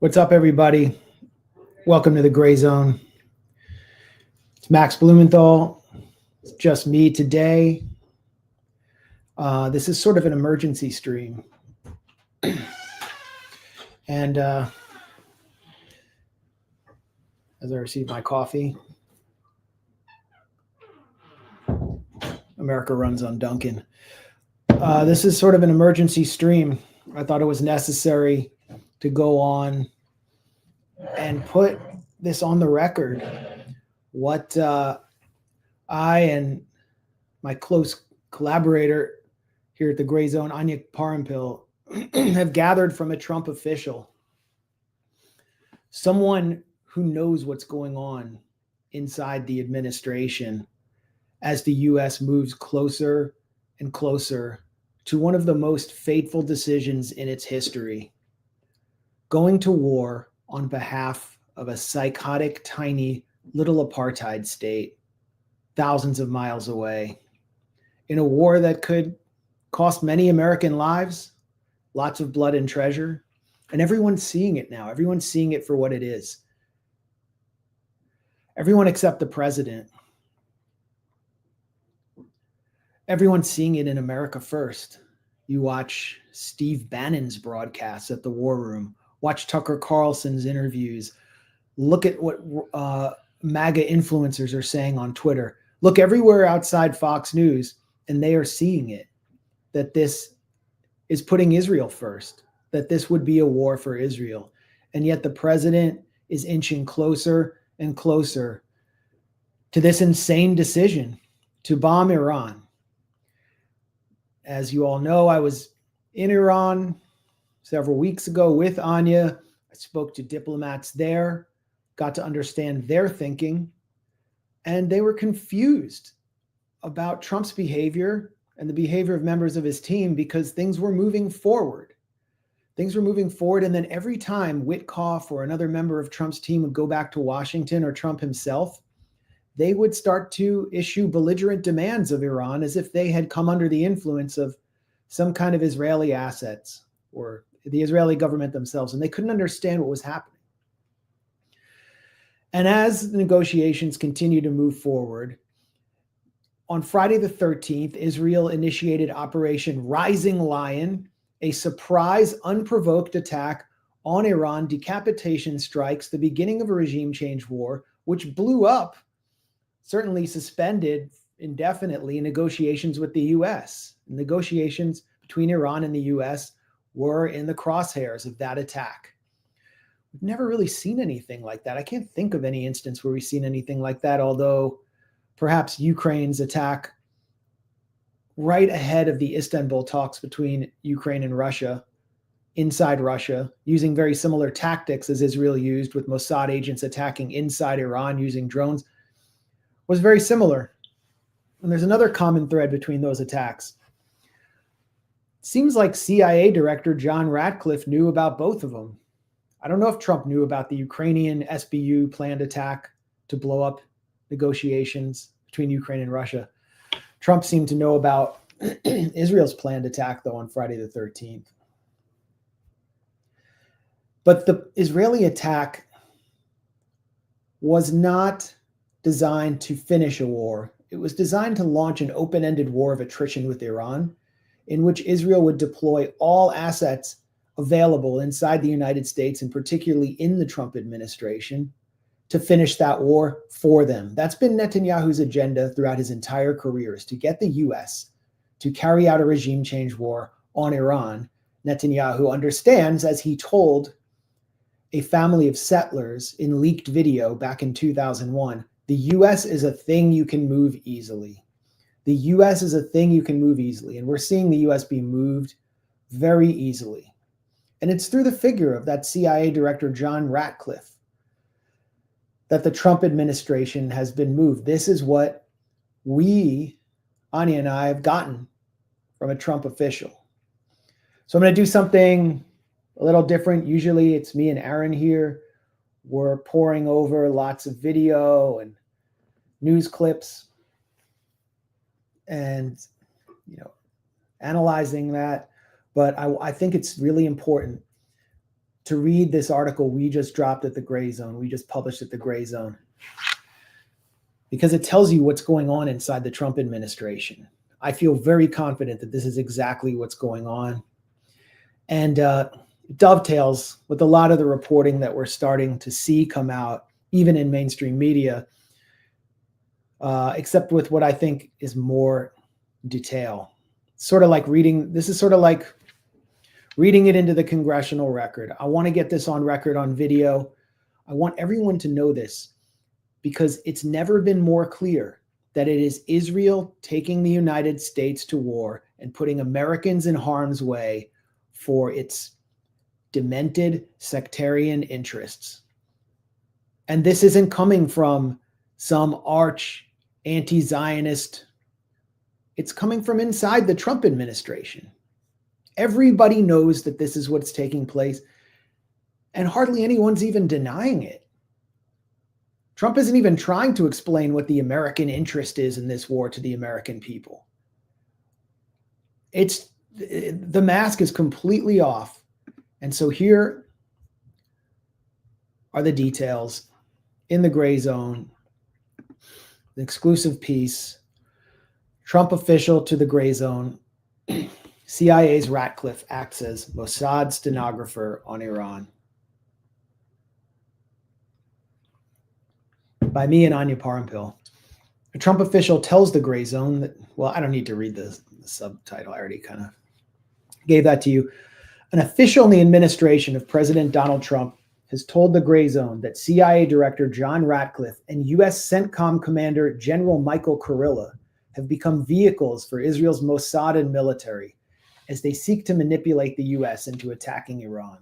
What's up, everybody? Welcome to the Grayzone. It's Max Blumenthal. It's just me today. This is sort of an emergency stream. And as I receive my coffee, America runs on Dunkin'. This is sort of an emergency stream. I thought it was necessary to go on and put this on the record. What I and my close collaborator here at the Grayzone, Anya Parampil, have gathered from a Trump official, someone who knows what's going on inside the administration as the U.S. moves closer and closer to one of the most fateful decisions in its history, going to war on behalf of a psychotic, tiny, little apartheid state thousands of miles away, in a war that could cost many American lives, lots of blood and treasure. And everyone's seeing it now. Everyone's seeing it for what it is. Everyone except the president. Everyone's seeing it in America first. You watch Steve Bannon's broadcasts at the War Room. Watch Tucker Carlson's interviews. Look at what MAGA influencers are saying on Twitter. Look everywhere outside Fox News, and they are seeing it, that this is putting Israel first, that this would be a war for Israel. And yet the president is inching closer and closer to this insane decision to bomb Iran. As you all know, I was in Iran several weeks ago with Anya. I spoke to diplomats there, got to understand their thinking, and they were confused about Trump's behavior and the behavior of members of his team because things were moving forward. Things were moving forward, and then every time Witkoff or another member of Trump's team would go back to Washington, or Trump himself, they would start to issue belligerent demands of Iran as if they had come under the influence of some kind of Israeli assets or the Israeli government themselves, and they couldn't understand what was happening. And as the negotiations continue to move forward, on Friday the 13th, Israel initiated Operation Rising Lion, a surprise, unprovoked attack on Iran, decapitation strikes, the beginning of a regime change war, which blew up, certainly suspended indefinitely, negotiations with the U.S. Negotiations between Iran and the U.S. were in the crosshairs of that attack. We've never really seen anything like that. I can't think of any instance where we've seen anything like that, although perhaps Ukraine's attack right ahead of the Istanbul talks between Ukraine and Russia, inside Russia, using very similar tactics as Israel used, with Mossad agents attacking inside Iran using drones, was very similar. And there's another common thread between those attacks. Seems like CIA Director John Ratcliffe knew about both of them. I don't know if Trump knew about the Ukrainian SBU planned attack to blow up negotiations between Ukraine and Russia. Trump seemed to know about Israel's planned attack, though, on Friday the 13th. But the Israeli attack was not designed to finish a war. It was designed to launch an open-ended war of attrition with Iran, in which Israel would deploy all assets available inside the United States, and particularly in the Trump administration, to finish that war for them. That's been Netanyahu's agenda throughout his entire career, is to get the U.S. to carry out a regime change war on Iran. Netanyahu understands, as he told a family of settlers in leaked video back in 2001, the U.S. is a thing you can move easily. The U.S. is a thing you can move easily, and we're seeing the U.S. be moved very easily. And it's through the figure of that CIA Director John Ratcliffe that the Trump administration has been moved. This is what we, Anya and I, have gotten from a Trump official. So I'm going to do something a little different. Usually it's me and Aaron here. We're pouring over lots of video and news clips and, analyzing that. But I think it's really important to read this article we just dropped at the Grayzone, we just published at the Grayzone, because it tells you what's going on inside the Trump administration. I feel very confident that this is exactly what's going on. And dovetails with a lot of the reporting that we're starting to see come out, even in mainstream media, except with what I think is more detail. Sort of like this is sort of like reading it into the congressional record. I want to get this on record on video. I want everyone to know this, because it's never been more clear that it is Israel taking the United States to war and putting Americans in harm's way for its demented sectarian interests. And this isn't coming from some arch anti-Zionist. It's coming from inside the Trump administration. Everybody knows that this is what's taking place, and hardly anyone's even denying it. Trump isn't even trying to explain what the American interest is in this war to the American people. The mask is completely off. And so here are the details in the Grayzone, the exclusive piece. Trump official to the Grayzone. CIA's Ratcliffe acts as Mossad stenographer on Iran. By me and Anya Parampil. A Trump official tells the Grayzone that, well, I don't need to read the subtitle. I already kind of gave that to you. An official in the administration of President Donald Trump has told the Grayzone that CIA Director John Ratcliffe and U.S. CENTCOM Commander General Michael Kurilla have become vehicles for Israel's Mossad and military as they seek to manipulate the U.S. into attacking Iran.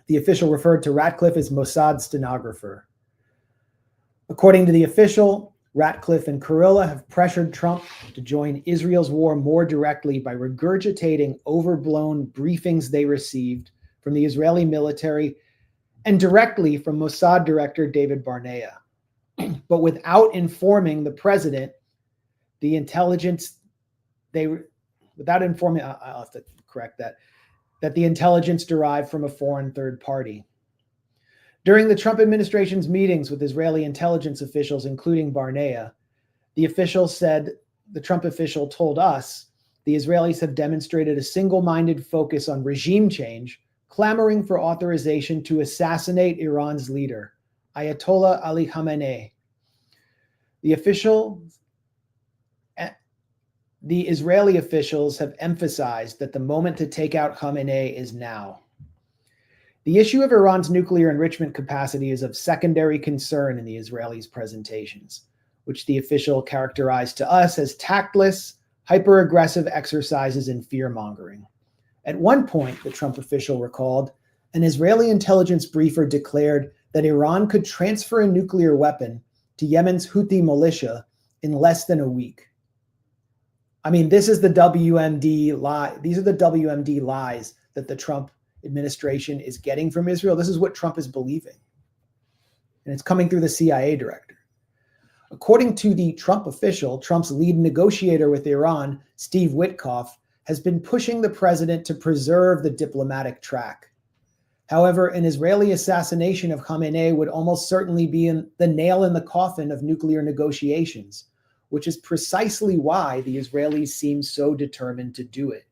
The official referred to Ratcliffe as Mossad stenographer. According to the official, Ratcliffe and Kurilla have pressured Trump to join Israel's war more directly by regurgitating overblown briefings they received from the Israeli military and directly from Mossad Director David Barnea, but without informing the president, the intelligence I'll have to correct that the intelligence derived from a foreign third party. During the Trump administration's meetings with Israeli intelligence officials, including Barnea, the Trump official told us the Israelis have demonstrated a single-minded focus on regime change, clamoring for authorization to assassinate Iran's leader, Ayatollah Ali Khamenei. The Israeli officials have emphasized that the moment to take out Khamenei is now. The issue of Iran's nuclear enrichment capacity is of secondary concern in the Israelis' presentations, which the official characterized to us as tactless, hyper-aggressive exercises in fear-mongering. At one point, the Trump official recalled, an Israeli intelligence briefer declared that Iran could transfer a nuclear weapon to Yemen's Houthi militia in less than a week. I mean, this is the WMD lie. These are the WMD lies that the Trump administration is getting from Israel. This is what Trump is believing. And it's coming through the CIA director. According to the Trump official, Trump's lead negotiator with Iran, Steve Witkoff, has been pushing the president to preserve the diplomatic track. However, an Israeli assassination of Khamenei would almost certainly be the nail in the coffin of nuclear negotiations, which is precisely why the Israelis seem so determined to do it.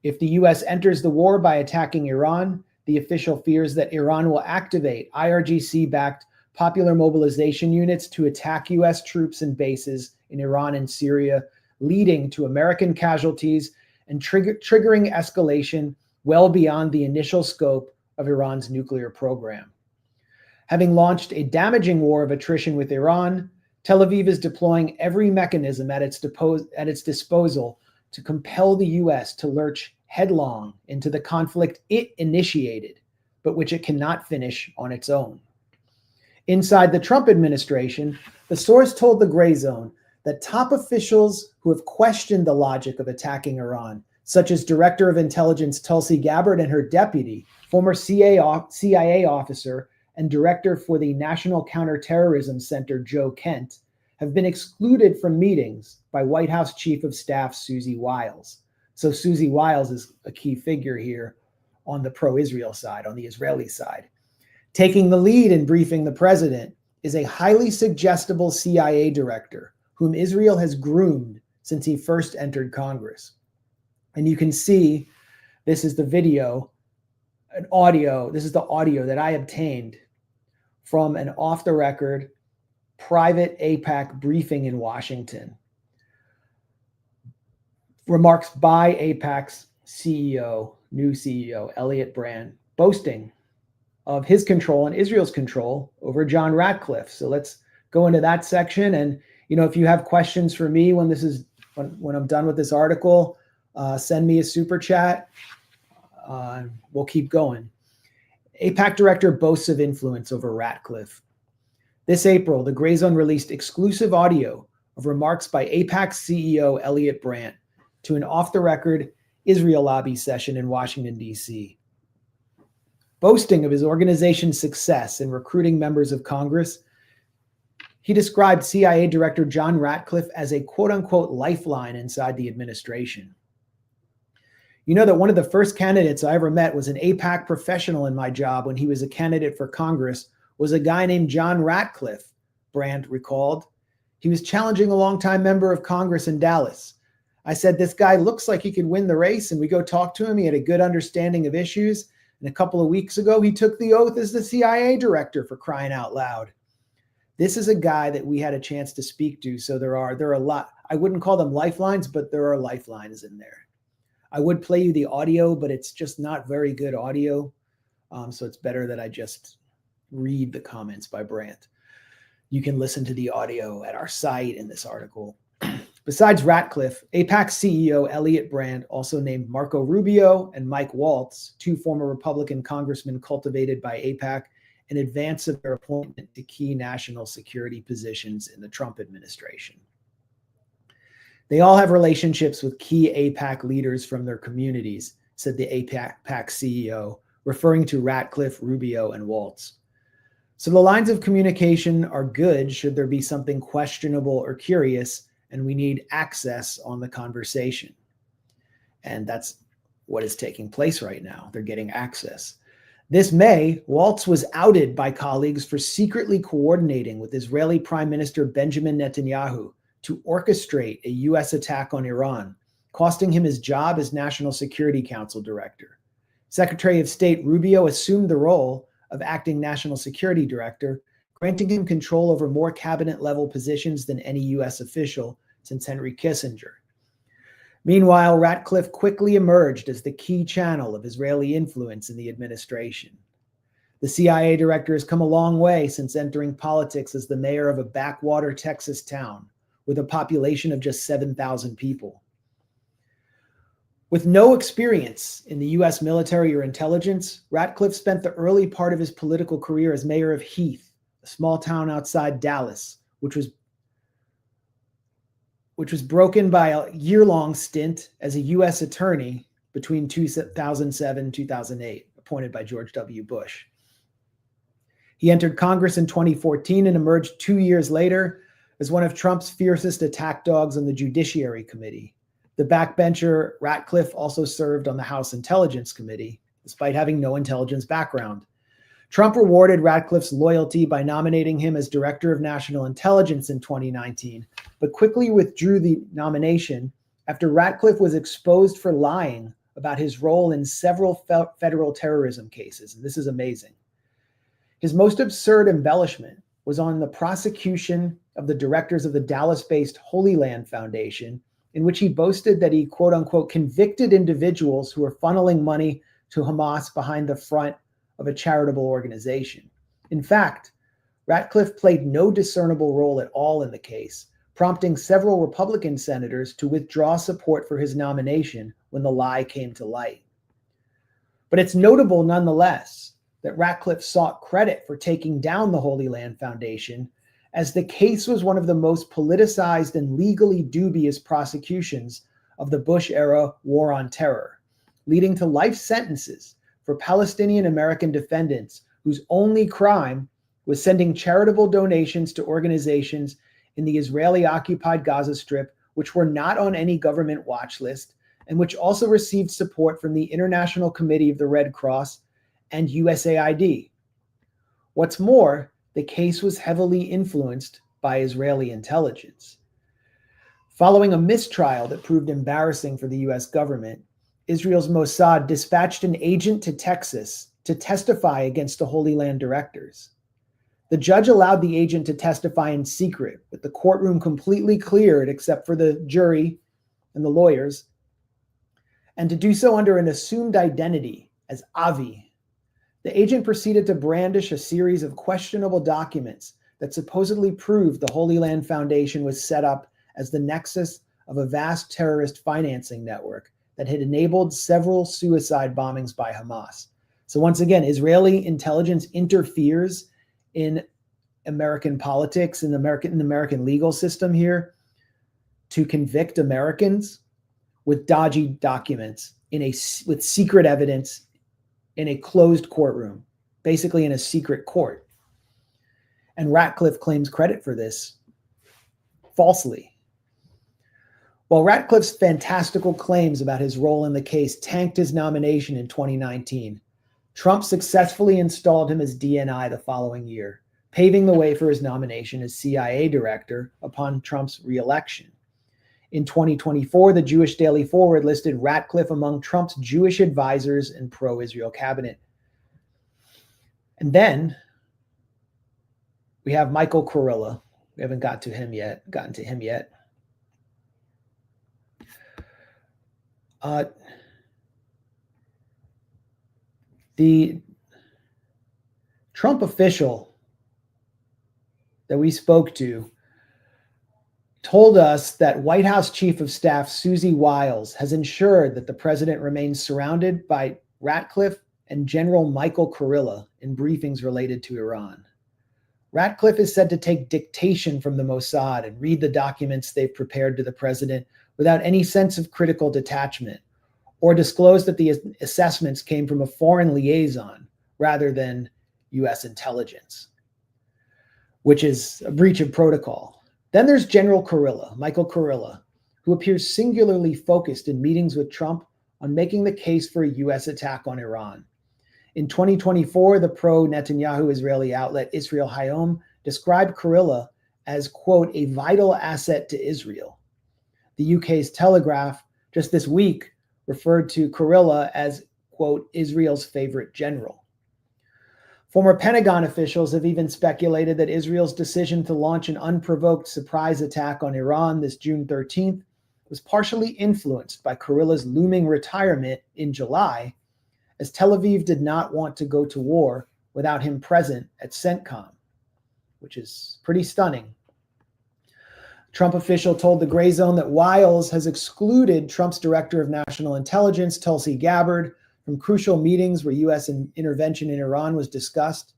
If the U.S. enters the war by attacking Iran, the official fears that Iran will activate IRGC-backed popular mobilization units to attack U.S. troops and bases in Iran and Syria, leading to American casualties and triggering escalation well beyond the initial scope of Iran's nuclear program. Having launched a damaging war of attrition with Iran, Tel Aviv is deploying every mechanism at its disposal to compel the U.S. to lurch headlong into the conflict it initiated, but which it cannot finish on its own. Inside the Trump administration, the source told the Grayzone that top officials who have questioned the logic of attacking Iran, such as Director of Intelligence Tulsi Gabbard and her deputy, former CIA officer and Director for the National Counterterrorism Center Joe Kent, have been excluded from meetings by White House Chief of Staff Susie Wiles. So Susie Wiles is a key figure here. on the pro-Israel side, on the Israeli side. Taking the lead in briefing the president is a highly suggestible CIA director whom Israel has groomed since he first entered Congress. And you can see, this is the video, an audio, this is the audio that I obtained from an off-the-record private AIPAC briefing in Washington. Remarks by AIPAC's CEO, new CEO, Elliot Brand, boasting of his control and Israel's control over John Ratcliffe. So let's go into that section. And, if you have questions for me when I'm done with this article, send me a super chat. We'll keep going. AIPAC director boasts of influence over Ratcliffe. This April, the Grayzone released exclusive audio of remarks by AIPAC CEO Elliot Brand to an off-the-record Israel lobby session in Washington, D.C. Boasting of his organization's success in recruiting members of Congress, he described CIA Director John Ratcliffe as a quote-unquote lifeline inside the administration. You know that one of the first candidates I ever met was an AIPAC professional in my job when he was a candidate for Congress, was a guy named John Ratcliffe, Brandt recalled. He was challenging a longtime member of Congress in Dallas. I said, this guy looks like he could win the race, and we go talk to him. He had a good understanding of issues. And a couple of weeks ago, he took the oath as the CIA director, for crying out loud. This is a guy that we had a chance to speak to. So there are a lot, I wouldn't call them lifelines, but there are lifelines in there. I would play you the audio, but it's just not very good audio. So it's better that I just read the comments by Brandt. You can listen to the audio at our site in this article. Besides Ratcliffe, AIPAC CEO Elliot Brand also named Marco Rubio and Mike Waltz, two former Republican congressmen cultivated by AIPAC, in advance of their appointment to key national security positions in the Trump administration. They all have relationships with key AIPAC leaders from their communities, said the AIPAC CEO, referring to Ratcliffe, Rubio, and Waltz. So the lines of communication are good should there be something questionable or curious, and we need access on the conversation. And that's what is taking place right now. They're getting access. This May, Waltz was outed by colleagues for secretly coordinating with Israeli Prime Minister Benjamin Netanyahu to orchestrate a U.S. attack on Iran, costing him his job as National Security Council Director. Secretary of State Rubio assumed the role of acting National Security Director, granting him control over more cabinet-level positions than any U.S. official since Henry Kissinger. Meanwhile, Ratcliffe quickly emerged as the key channel of Israeli influence in the administration. The CIA director has come a long way since entering politics as the mayor of a backwater Texas town with a population of just 7,000 people. With no experience in the U.S. military or intelligence, Ratcliffe spent the early part of his political career as mayor of Heath, a small town outside Dallas, which was broken by a year-long stint as a U.S. attorney between 2007 and 2008, appointed by George W. Bush. He entered Congress in 2014 and emerged 2 years later as one of Trump's fiercest attack dogs on the Judiciary Committee. The backbencher Ratcliffe also served on the House Intelligence Committee, despite having no intelligence background. Trump rewarded Ratcliffe's loyalty by nominating him as Director of National Intelligence in 2019, but quickly withdrew the nomination after Ratcliffe was exposed for lying about his role in several federal terrorism cases. And this is amazing. His most absurd embellishment was on the prosecution of the directors of the Dallas-based Holy Land Foundation, in which he boasted that he, quote unquote, convicted individuals who were funneling money to Hamas behind the front of a charitable organization. In fact, Ratcliffe played no discernible role at all in the case, prompting several Republican senators to withdraw support for his nomination when the lie came to light. But it's notable nonetheless that Ratcliffe sought credit for taking down the Holy Land Foundation, as the case was one of the most politicized and legally dubious prosecutions of the Bush-era war on terror, leading to life sentences for Palestinian American defendants whose only crime was sending charitable donations to organizations in the Israeli-occupied Gaza Strip, which were not on any government watch list and which also received support from the International Committee of the Red Cross and USAID. What's more, the case was heavily influenced by Israeli intelligence. Following a mistrial that proved embarrassing for the US government, Israel's Mossad dispatched an agent to Texas to testify against the Holy Land directors. The judge allowed the agent to testify in secret, with the courtroom completely cleared except for the jury and the lawyers, and to do so under an assumed identity as Avi. The agent proceeded to brandish a series of questionable documents that supposedly proved the Holy Land Foundation was set up as the nexus of a vast terrorist financing network that had enabled several suicide bombings by Hamas. So once again, Israeli intelligence interferes in American politics, in the American legal system here, to convict Americans with dodgy documents with secret evidence in a closed courtroom, basically in a secret court. And Ratcliffe claims credit for this falsely. While Ratcliffe's fantastical claims about his role in the case tanked his nomination in 2019, Trump successfully installed him as DNI the following year, paving the way for his nomination as CIA director upon Trump's re-election. In 2024, the Jewish Daily Forward listed Ratcliffe among Trump's Jewish advisors and pro-Israel cabinet. And then we have Michael Kurilla. We haven't gotten to him yet. The Trump official that we spoke to told us that White House Chief of Staff Susie Wiles has ensured that the president remains surrounded by Ratcliffe and General Michael Kurilla in briefings related to Iran. Ratcliffe is said to take dictation from the Mossad and read the documents they've prepared to the president without any sense of critical detachment, or disclose that the assessments came from a foreign liaison rather than US intelligence, which is a breach of protocol. Then there's General Kurilla, Michael Kurilla, who appears singularly focused in meetings with Trump on making the case for a US attack on Iran. In 2024, the pro-Netanyahu Israeli outlet Israel Hayom described Kurilla as, quote, a vital asset to Israel. The UK's Telegraph just this week referred to Kurilla as, quote, Israel's favorite general. Former Pentagon officials have even speculated that Israel's decision to launch an unprovoked surprise attack on Iran this June 13th was partially influenced by Kurilla's looming retirement in July, as Tel Aviv did not want to go to war without him present at CENTCOM, which is pretty stunning. Trump official told the Grayzone that Wiles has excluded Trump's director of national intelligence, Tulsi Gabbard, from crucial meetings where U.S. intervention in Iran was discussed.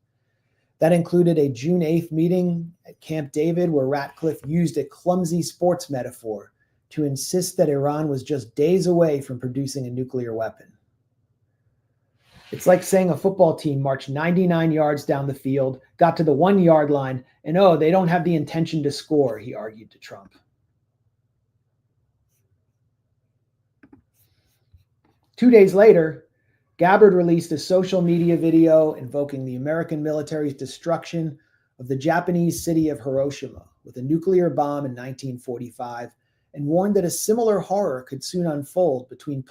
That included a June 8th meeting at Camp David where Ratcliffe used a clumsy sports metaphor to insist that Iran was just days away from producing a nuclear weapon. It's like saying a football team marched 99 yards down the field, got to the 1 yard line, and oh, they don't have the intention to score, he argued to Trump. 2 days later, Gabbard released a social media video invoking the American military's destruction of the Japanese city of Hiroshima with a nuclear bomb in 1945 and warned that a similar horror could soon unfold between,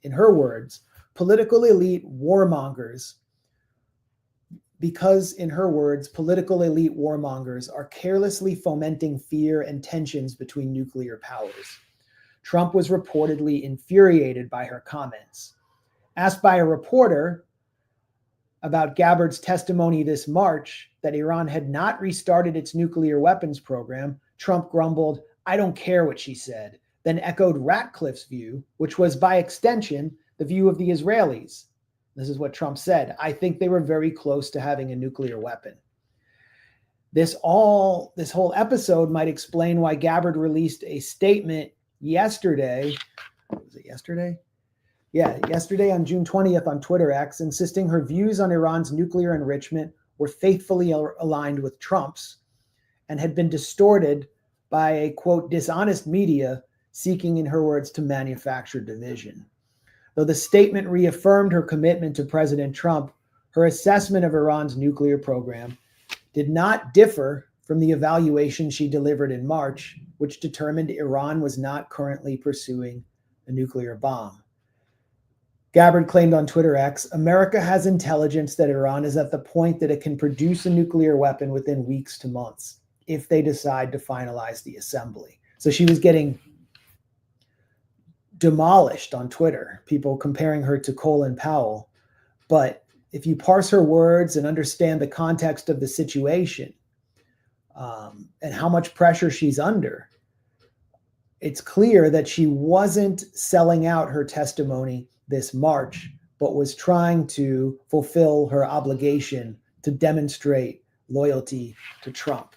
in her words, political elite warmongers, because, in her words, political elite warmongers are carelessly fomenting fear and tensions between nuclear powers. Trump was reportedly infuriated by her comments. Asked by a reporter about Gabbard's testimony this March that Iran had not restarted its nuclear weapons program, Trump grumbled, "I don't care what she said," then echoed Ratcliffe's view, which was by extension the view of the Israelis. This is what Trump said. "I think they were very close to having a nuclear weapon." This whole episode might explain why Gabbard released a statement yesterday. Was it yesterday? Yeah, yesterday on June 20th on Twitter X, insisting her views on Iran's nuclear enrichment were faithfully aligned with Trump's and had been distorted by a, quote, dishonest media seeking, in her words, to manufacture division. Though the statement reaffirmed her commitment to President Trump, her assessment of Iran's nuclear program did not differ from the evaluation she delivered in March, which determined Iran was not currently pursuing a nuclear bomb. Gabbard claimed on Twitter X, America has intelligence that Iran is at the point that it can produce a nuclear weapon within weeks to months if they decide to finalize the assembly. So she was getting demolished on Twitter, people comparing her to Colin Powell. But if you parse her words and understand the context of the situation and how much pressure she's under, it's clear that she wasn't selling out her testimony this March, but was trying to fulfill her obligation to demonstrate loyalty to Trump.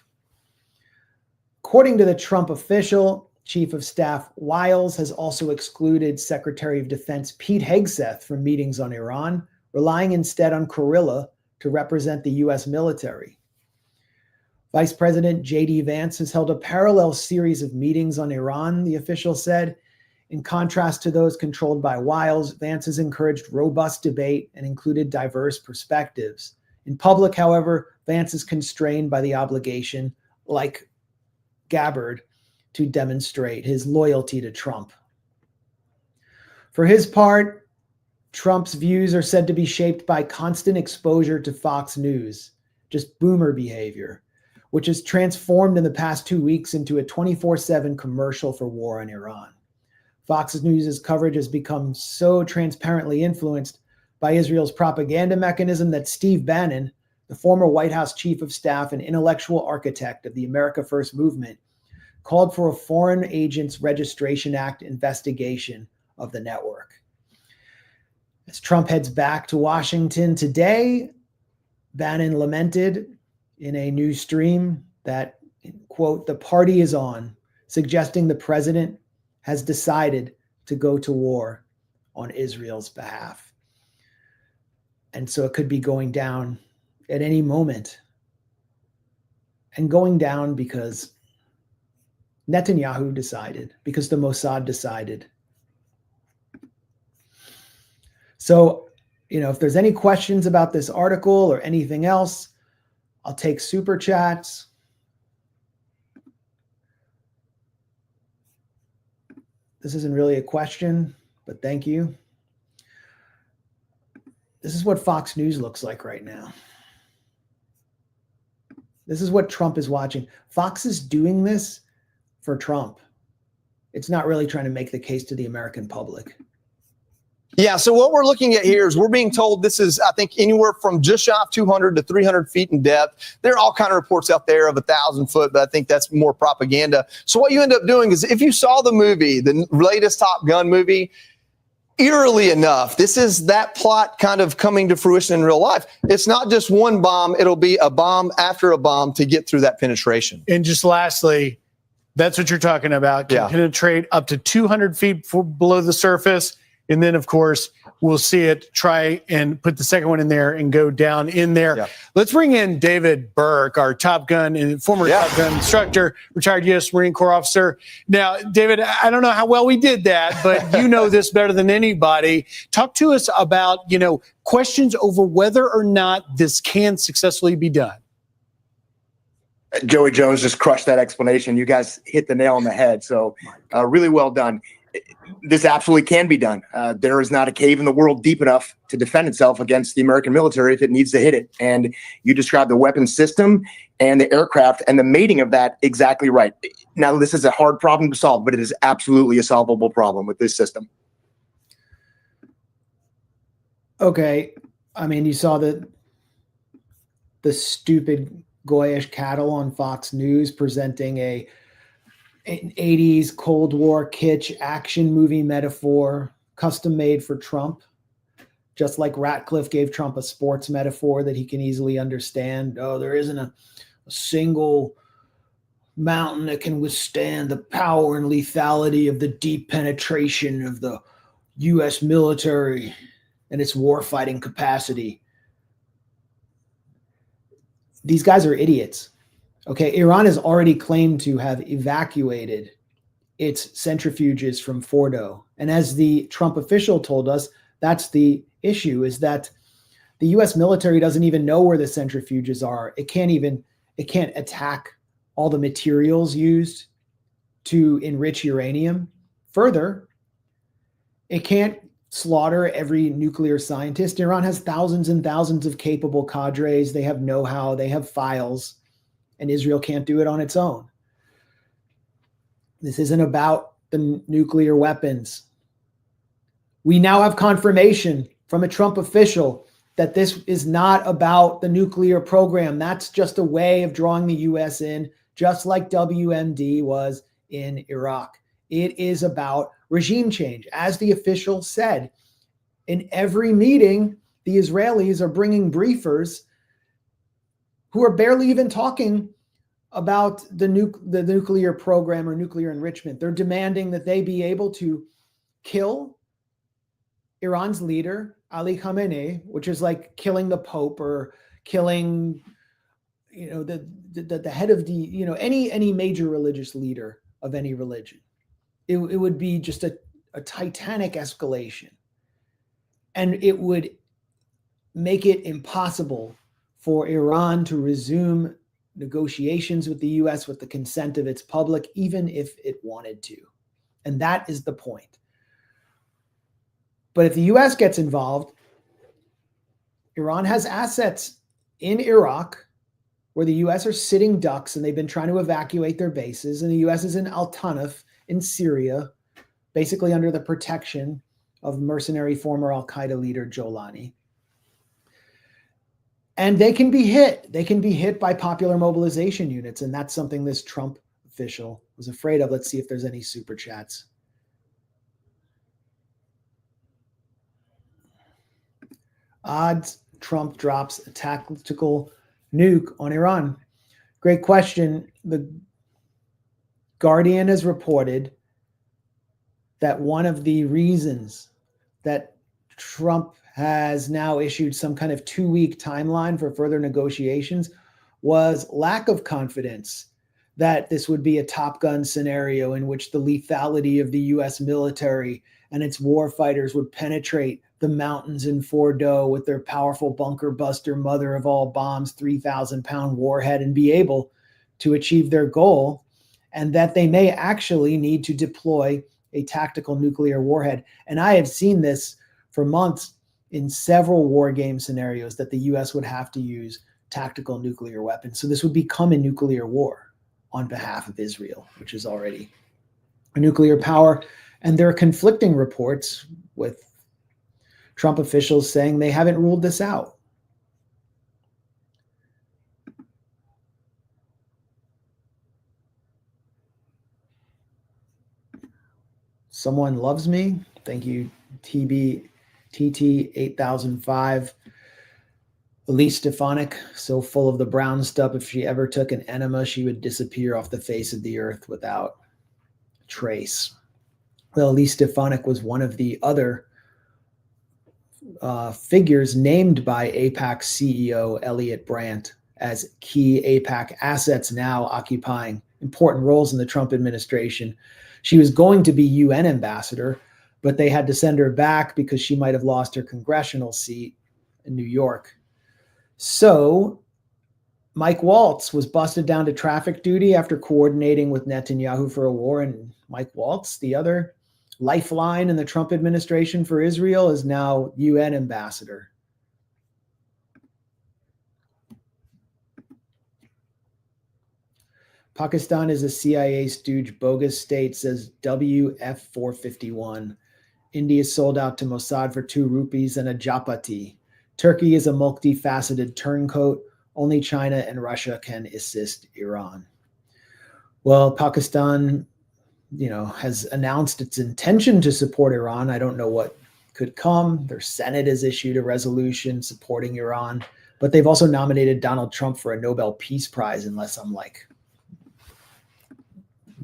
According to the Trump official, Chief of Staff Wiles has also excluded Secretary of Defense Pete Hegseth from meetings on Iran, relying instead on Kurilla to represent the U.S. military. Vice President J.D. Vance has held a parallel series of meetings on Iran, the official said. In contrast to those controlled by Wiles, Vance has encouraged robust debate and included diverse perspectives. In public, however, Vance is constrained by the obligation, like Gabbard, to demonstrate his loyalty to Trump. For his part, Trump's views are said to be shaped by constant exposure to Fox News, just boomer behavior, which has transformed in the past 2 weeks into a 24/7 commercial for war in Iran. Fox News' coverage has become so transparently influenced by Israel's propaganda mechanism that Steve Bannon, the former White House chief of staff and intellectual architect of the America First movement, called for a Foreign Agents Registration Act investigation of the network. As Trump heads back to Washington today, Bannon lamented in a new stream that, quote, the party is on, suggesting the president has decided to go to war on Israel's behalf. And so it could be going down at any moment. And going down because Netanyahu decided, because the Mossad decided. So, if there's any questions about this article or anything else, I'll take super chats. This isn't really a question, but thank you. This is what Fox News looks like right now. This is what Trump is watching. Fox is doing this for Trump. It's not really trying to make the case to the American public. Yeah, so what we're looking at here is we're being told this is, I think, anywhere from just shy of 200 to 300 feet in depth. There are all kind of reports out there of 1,000 foot, but I think that's more propaganda. So what you end up doing is if you saw the movie, the latest Top Gun movie, eerily enough, this is that plot kind of coming to fruition in real life. It's not just one bomb. It'll be a bomb after a bomb to get through that penetration. And just lastly, that's what you're talking about. Can penetrate up to 200 feet below the surface. And then, of course, we'll see it try and put the second one in there and go down in there. Yeah. Let's bring in David Burke, our Top Gun and former Top Gun instructor, retired U.S. Marine Corps officer. Now, David, I don't know how well we did that, but you know this better than anybody. Talk to us about, questions over whether or not this can successfully be done. Joey Jones just crushed that explanation. You guys hit the nail on the head. So really well done. This absolutely can be done. There is not a cave in the world deep enough to defend itself against the American military if it needs to hit it. And you described the weapon system and the aircraft and the mating of that exactly right. Now, this is a hard problem to solve, but it is absolutely a solvable problem with this system. Okay. I mean, you saw the stupid Goyish cattle on Fox News presenting an 80s Cold War kitsch action movie metaphor custom made for Trump, just like Ratcliffe gave Trump a sports metaphor that he can easily understand. Oh, there isn't a single mountain that can withstand the power and lethality of the deep penetration of the U.S. military and its warfighting capacity. These guys are idiots. Okay, Iran has already claimed to have evacuated its centrifuges from Fordo. And as the Trump official told us, that's the issue, is that the US military doesn't even know where the centrifuges are. It can't attack all the materials used to enrich uranium. Further, it can't slaughter every nuclear scientist. Iran has thousands and thousands of capable cadres. They have know-how, they have files, and Israel can't do it on its own. This isn't about the nuclear weapons. We now have confirmation from a Trump official that this is not about the nuclear program. That's just a way of drawing the US in, just like WMD was in Iraq. It is about regime change. As the official said, in every meeting, the Israelis are bringing briefers who are barely even talking about the nuclear program or nuclear enrichment. They're demanding that they be able to kill Iran's leader, Ali Khamenei, which is like killing the Pope or killing, the head of the, any major religious leader of any religion. It would be just a titanic escalation. And it would make it impossible for Iran to resume negotiations with the US with the consent of its public, even if it wanted to. And that is the point. But if the US gets involved, Iran has assets in Iraq where the US are sitting ducks and they've been trying to evacuate their bases. And the US is in Al-Tanf in Syria, basically under the protection of mercenary former Al-Qaeda leader Jolani. And they can be hit. They can be hit by popular mobilization units. And that's something this Trump official was afraid of. Let's see if there's any super chats. Odds Trump drops a tactical nuke on Iran. Great question. The Guardian has reported that one of the reasons that Trump has now issued some kind of 2-week timeline for further negotiations was lack of confidence that this would be a Top Gun scenario in which the lethality of the US military and its war fighters would penetrate the mountains in Fordo with their powerful bunker buster mother of all bombs, 3,000-pound warhead, and be able to achieve their goal, and that they may actually need to deploy a tactical nuclear warhead. And I have seen this for months in several war game scenarios, that the US would have to use tactical nuclear weapons. So this would become a nuclear war on behalf of Israel, which is already a nuclear power. And there are conflicting reports with Trump officials saying they haven't ruled this out. Someone loves me. Thank you, TT8005. Elise Stefanik, so full of the brown stuff, if she ever took an enema, she would disappear off the face of the earth without trace. Well, Elise Stefanik was one of the other figures named by AIPAC CEO Elliot Brandt as key AIPAC assets, now occupying important roles in the Trump administration. She was going to be UN ambassador, but they had to send her back because she might have lost her congressional seat in New York. So Mike Waltz was busted down to traffic duty after coordinating with Netanyahu for a war. And Mike Waltz, the other lifeline in the Trump administration for Israel, is now UN ambassador. Pakistan is a CIA stooge bogus state, says WF451. India sold out to Mossad for 2 rupees and a japati. Turkey is a multifaceted turncoat. Only China and Russia can assist Iran. Well, Pakistan, has announced its intention to support Iran. I don't know what could come. Their Senate has issued a resolution supporting Iran, but they've also nominated Donald Trump for a Nobel Peace Prize, unless I'm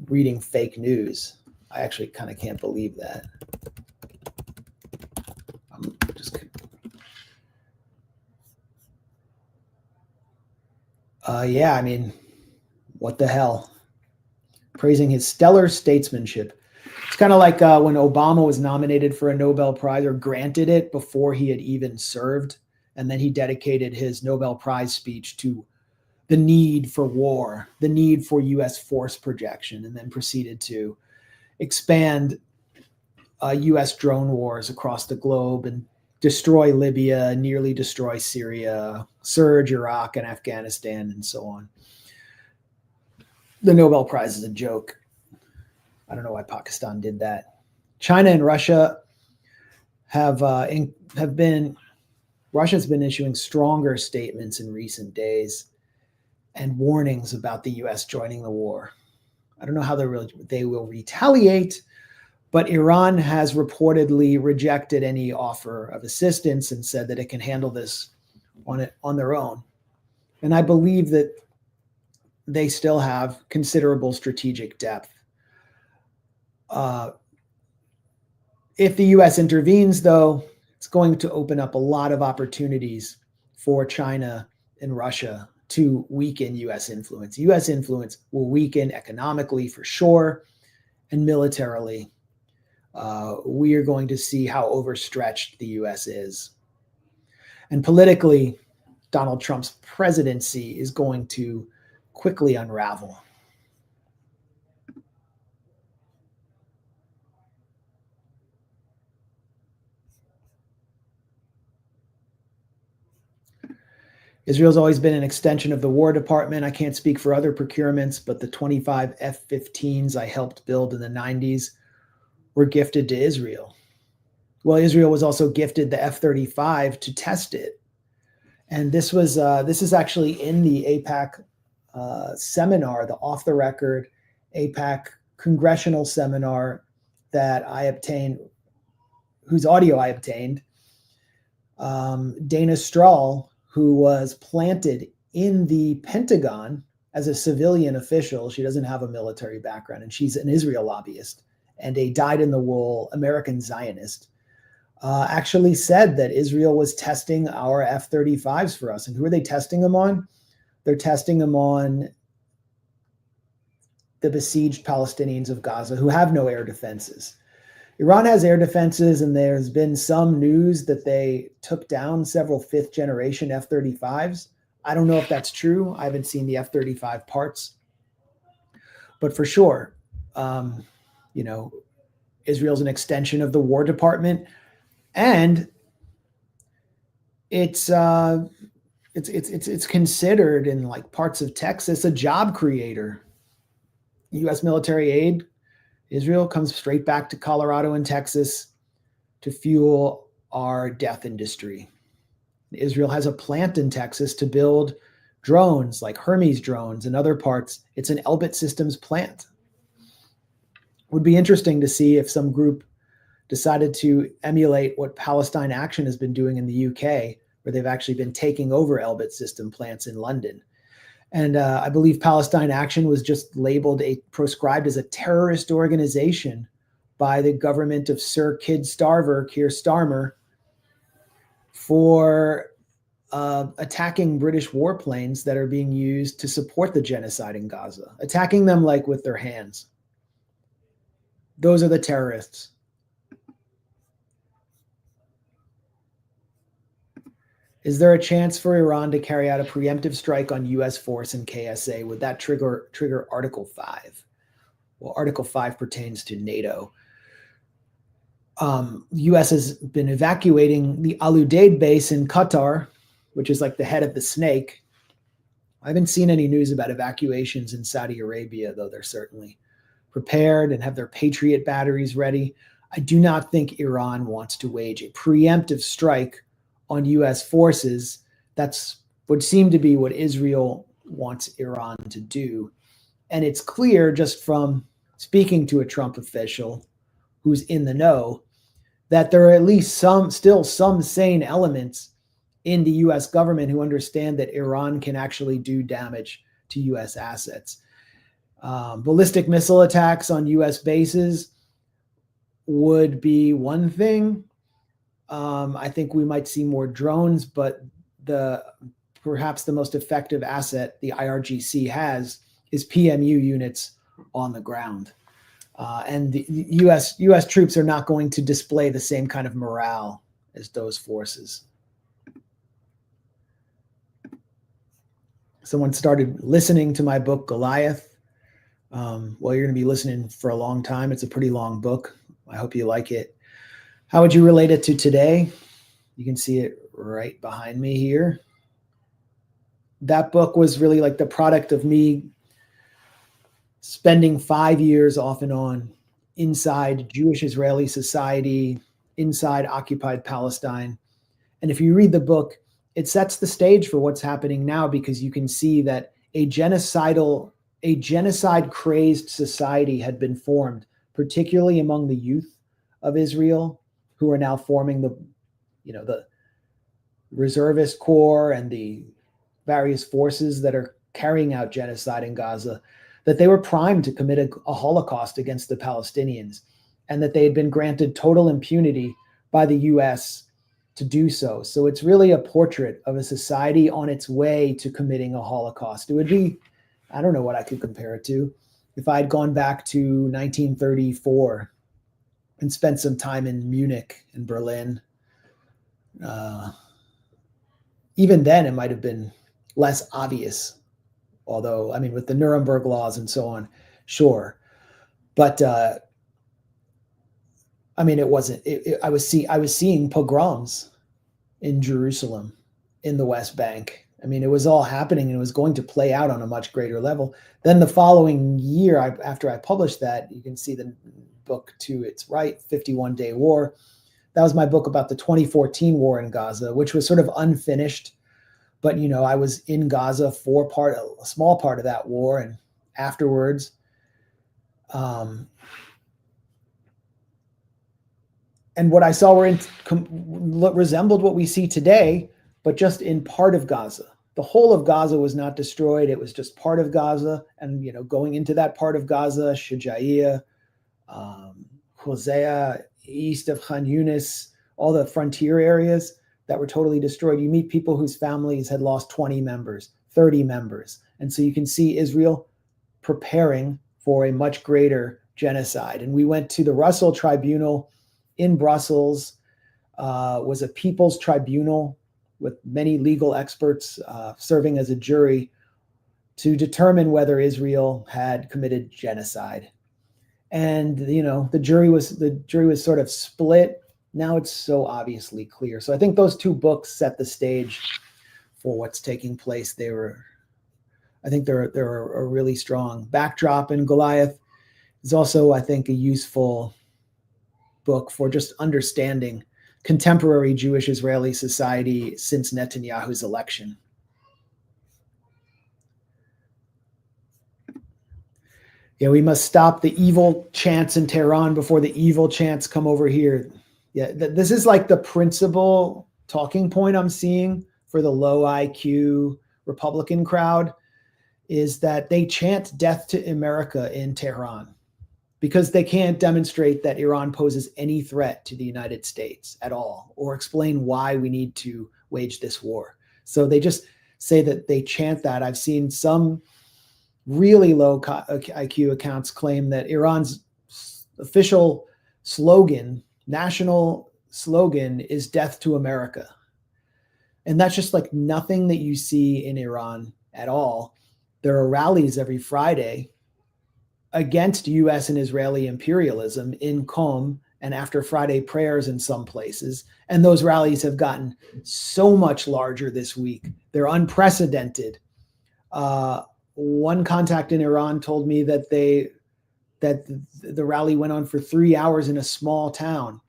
reading fake news. I actually kind of can't believe that. I'm just what the hell? praising his stellar statesmanship. It's kind of like when Obama was nominated for a Nobel Prize, or granted it before he had even served, and then he dedicated his Nobel Prize speech to the need for war, the need for U.S. force projection, and then proceeded to expand U.S. drone wars across the globe and destroy Libya, nearly destroy Syria, surge Iraq and Afghanistan, and so on. The Nobel Prize is a joke. I don't know why Pakistan did that. China and Russia Russia's been issuing stronger statements in recent days and warnings about the U.S. joining the war. I don't know how they will retaliate, but Iran has reportedly rejected any offer of assistance and said that it can handle this on their own. And I believe that they still have considerable strategic depth. If the U.S. intervenes, though, it's going to open up a lot of opportunities for China and Russia to weaken U.S. influence. U.S. influence will weaken economically for sure, and militarily. We are going to see how overstretched the U.S. is. And politically, Donald Trump's presidency is going to quickly unravel. Israel's always been an extension of the War Department. I can't speak for other procurements, but the 25 F-15s I helped build in the 90s were gifted to Israel. Well, Israel was also gifted the F-35 to test it. And this is actually in the AIPAC seminar, the off-the-record AIPAC congressional seminar that I obtained, whose audio I obtained. Dana Strahl, who was planted in the Pentagon as a civilian official. She doesn't have a military background, and she's an Israel lobbyist and a dyed-in-the-wool American Zionist, actually said that Israel was testing our F-35s for us. And who are they testing them on? They're testing them on the besieged Palestinians of Gaza who have no air defenses. Iran has air defenses, and there's been some news that they took down several fifth-generation F-35s. I don't know if that's true. I haven't seen the F-35 parts. But for sure, Israel's an extension of the War Department, and it's considered in like parts of Texas a job creator. U.S. military aid, Israel, comes straight back to Colorado and Texas to fuel our death industry. Israel has a plant in Texas to build drones like Hermes drones and other parts. It's an Elbit Systems plant. Would be interesting to see if some group decided to emulate what Palestine Action has been doing in the UK, where they've actually been taking over Elbit System plants in London. And I believe Palestine Action was just proscribed as a terrorist organization by the government of Sir Keir Starmer, for attacking British warplanes that are being used to support the genocide in Gaza, attacking them like with their hands. Those are the terrorists. Is there a chance for Iran to carry out a preemptive strike on U.S. force in KSA? Would that trigger Article 5? Well, Article 5 pertains to NATO. The U.S. has been evacuating the Al Udeid base in Qatar, which is like the head of the snake. I haven't seen any news about evacuations in Saudi Arabia, though they're certainly prepared and have their Patriot batteries ready. I do not think Iran wants to wage a preemptive strike on U.S. forces. That's would seem to be what Israel wants Iran to do. And it's clear just from speaking to a Trump official who's in the know that there are at least still some sane elements in the U.S. government who understand that Iran can actually do damage to U.S. assets. Ballistic missile attacks on U.S. bases would be one thing. I think we might see more drones, but perhaps the most effective asset the IRGC has is PMU units on the ground. And the U.S. troops are not going to display the same kind of morale as those forces. Someone started listening to my book, Goliath. Well, you're going to be listening for a long time. It's a pretty long book. I hope you like it. How would you relate it to today? You can see it right behind me here. That book was really like the product of me spending 5 years off and on inside Jewish-Israeli society, inside occupied Palestine. And if you read the book, it sets the stage for what's happening now, because you can see that a genocide-crazed society had been formed, particularly among the youth of Israel, who are now forming the reservist corps and the various forces that are carrying out genocide in Gaza, that they were primed to commit a Holocaust against the Palestinians, and that they had been granted total impunity by the U.S. to do so. So it's really a portrait of a society on its way to committing a Holocaust. It would be, I don't know what I could compare it to, if I had gone back to 1934 and spent some time in Munich and Berlin. Even then, it might have been less obvious, although, I mean, with the Nuremberg laws and so on, sure. But I mean, it wasn't. I was seeing pogroms in Jerusalem, in the West Bank. I mean, it was all happening, and it was going to play out on a much greater level. Then the following year, after I published that, you can see the book to its right, 51-Day War. That was my book about the 2014 war in Gaza, which was sort of unfinished. But, you know, I was in Gaza for a small part of that war, and afterwards. And what I saw resembled what we see today, but just in part of Gaza. The whole of Gaza was not destroyed. It was just part of Gaza. And, you know, going into that part of Gaza, Shujaiya, Hosea, east of Khan Yunis, all the frontier areas that were totally destroyed. You meet people whose families had lost 20 members, 30 members. And so you can see Israel preparing for a much greater genocide. And we went to the Russell Tribunal in Brussels, was a people's tribunal with many legal experts serving as a jury to determine whether Israel had committed genocide. And, you know, the jury was sort of split. Now it's so obviously clear. So I think those two books set the stage for what's taking place. I think they're a really strong backdrop. And Goliath is also, I think, a useful book for just understanding contemporary Jewish-Israeli society since Netanyahu's election. Yeah, we must stop the evil chants in Tehran before the evil chants come over here. Yeah, this is like the principal talking point I'm seeing for the low IQ Republican crowd, is that they chant death to America in Tehran because they can't demonstrate that Iran poses any threat to the United States at all, or explain why we need to wage this war. So they just say that they chant that. I've seen some really low IQ accounts claim that Iran's official slogan, national slogan, is death to America. And that's just like nothing that you see in Iran at all. There are rallies every Friday against US and Israeli imperialism in Qom, and after Friday prayers in some places. And those rallies have gotten so much larger this week. They're unprecedented. One contact in Iran told me that the rally went on for 3 hours in a small town.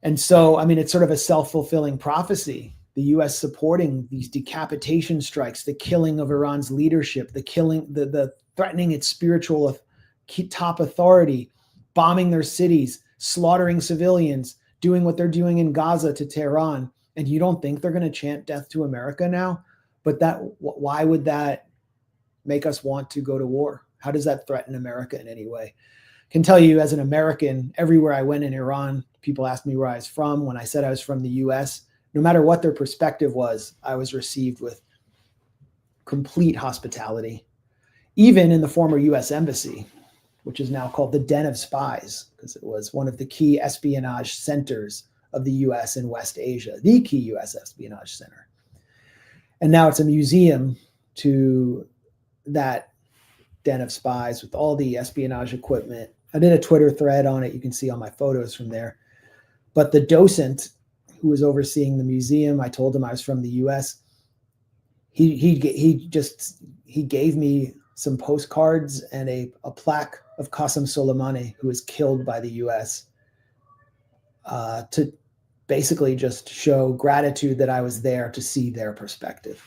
And so, I mean, it's sort of a self-fulfilling prophecy. The U.S. supporting these decapitation strikes, the killing of Iran's leadership, the threatening its spiritual top authority, bombing their cities, slaughtering civilians, doing what they're doing in Gaza to Tehran. And you don't think they're going to chant death to America now? But why would that make us want to go to war? How does that threaten America in any way? I can tell you, as an American, everywhere I went in Iran, people asked me where I was from. When I said I was from the U.S., no matter what their perspective was, I was received with complete hospitality. even in the former US Embassy, which is now called the Den of Spies, because it was one of the key espionage centers of the US in West Asia, the key US espionage center. And now it's a museum to that Den of Spies with all the espionage equipment. I did a Twitter thread on it. You can see all my photos from there. But the docent who was overseeing the museum, I told him I was from the US. He gave me some postcards and a plaque of Qasem Soleimani, who was killed by the US, to basically just show gratitude that I was there to see their perspective.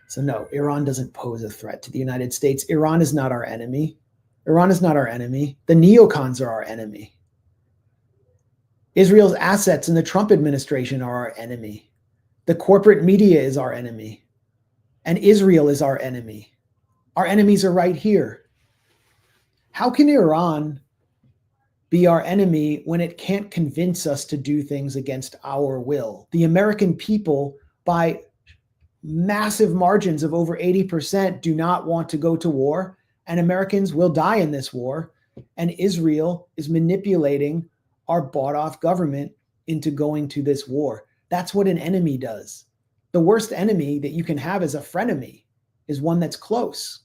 So no, Iran doesn't pose a threat to the United States. Iran is not our enemy. Iran is not our enemy. The neocons are our enemy. Israel's assets in the Trump administration are our enemy. The corporate media is our enemy. And Israel is our enemy. Our enemies are right here. How can Iran be our enemy when it can't convince us to do things against our will? The American people, by massive margins of over 80%, do not want to go to war, and Americans will die in this war. And Israel is manipulating our bought-off government into going to this war. That's what an enemy does. The worst enemy that you can have as a frenemy is one that's close.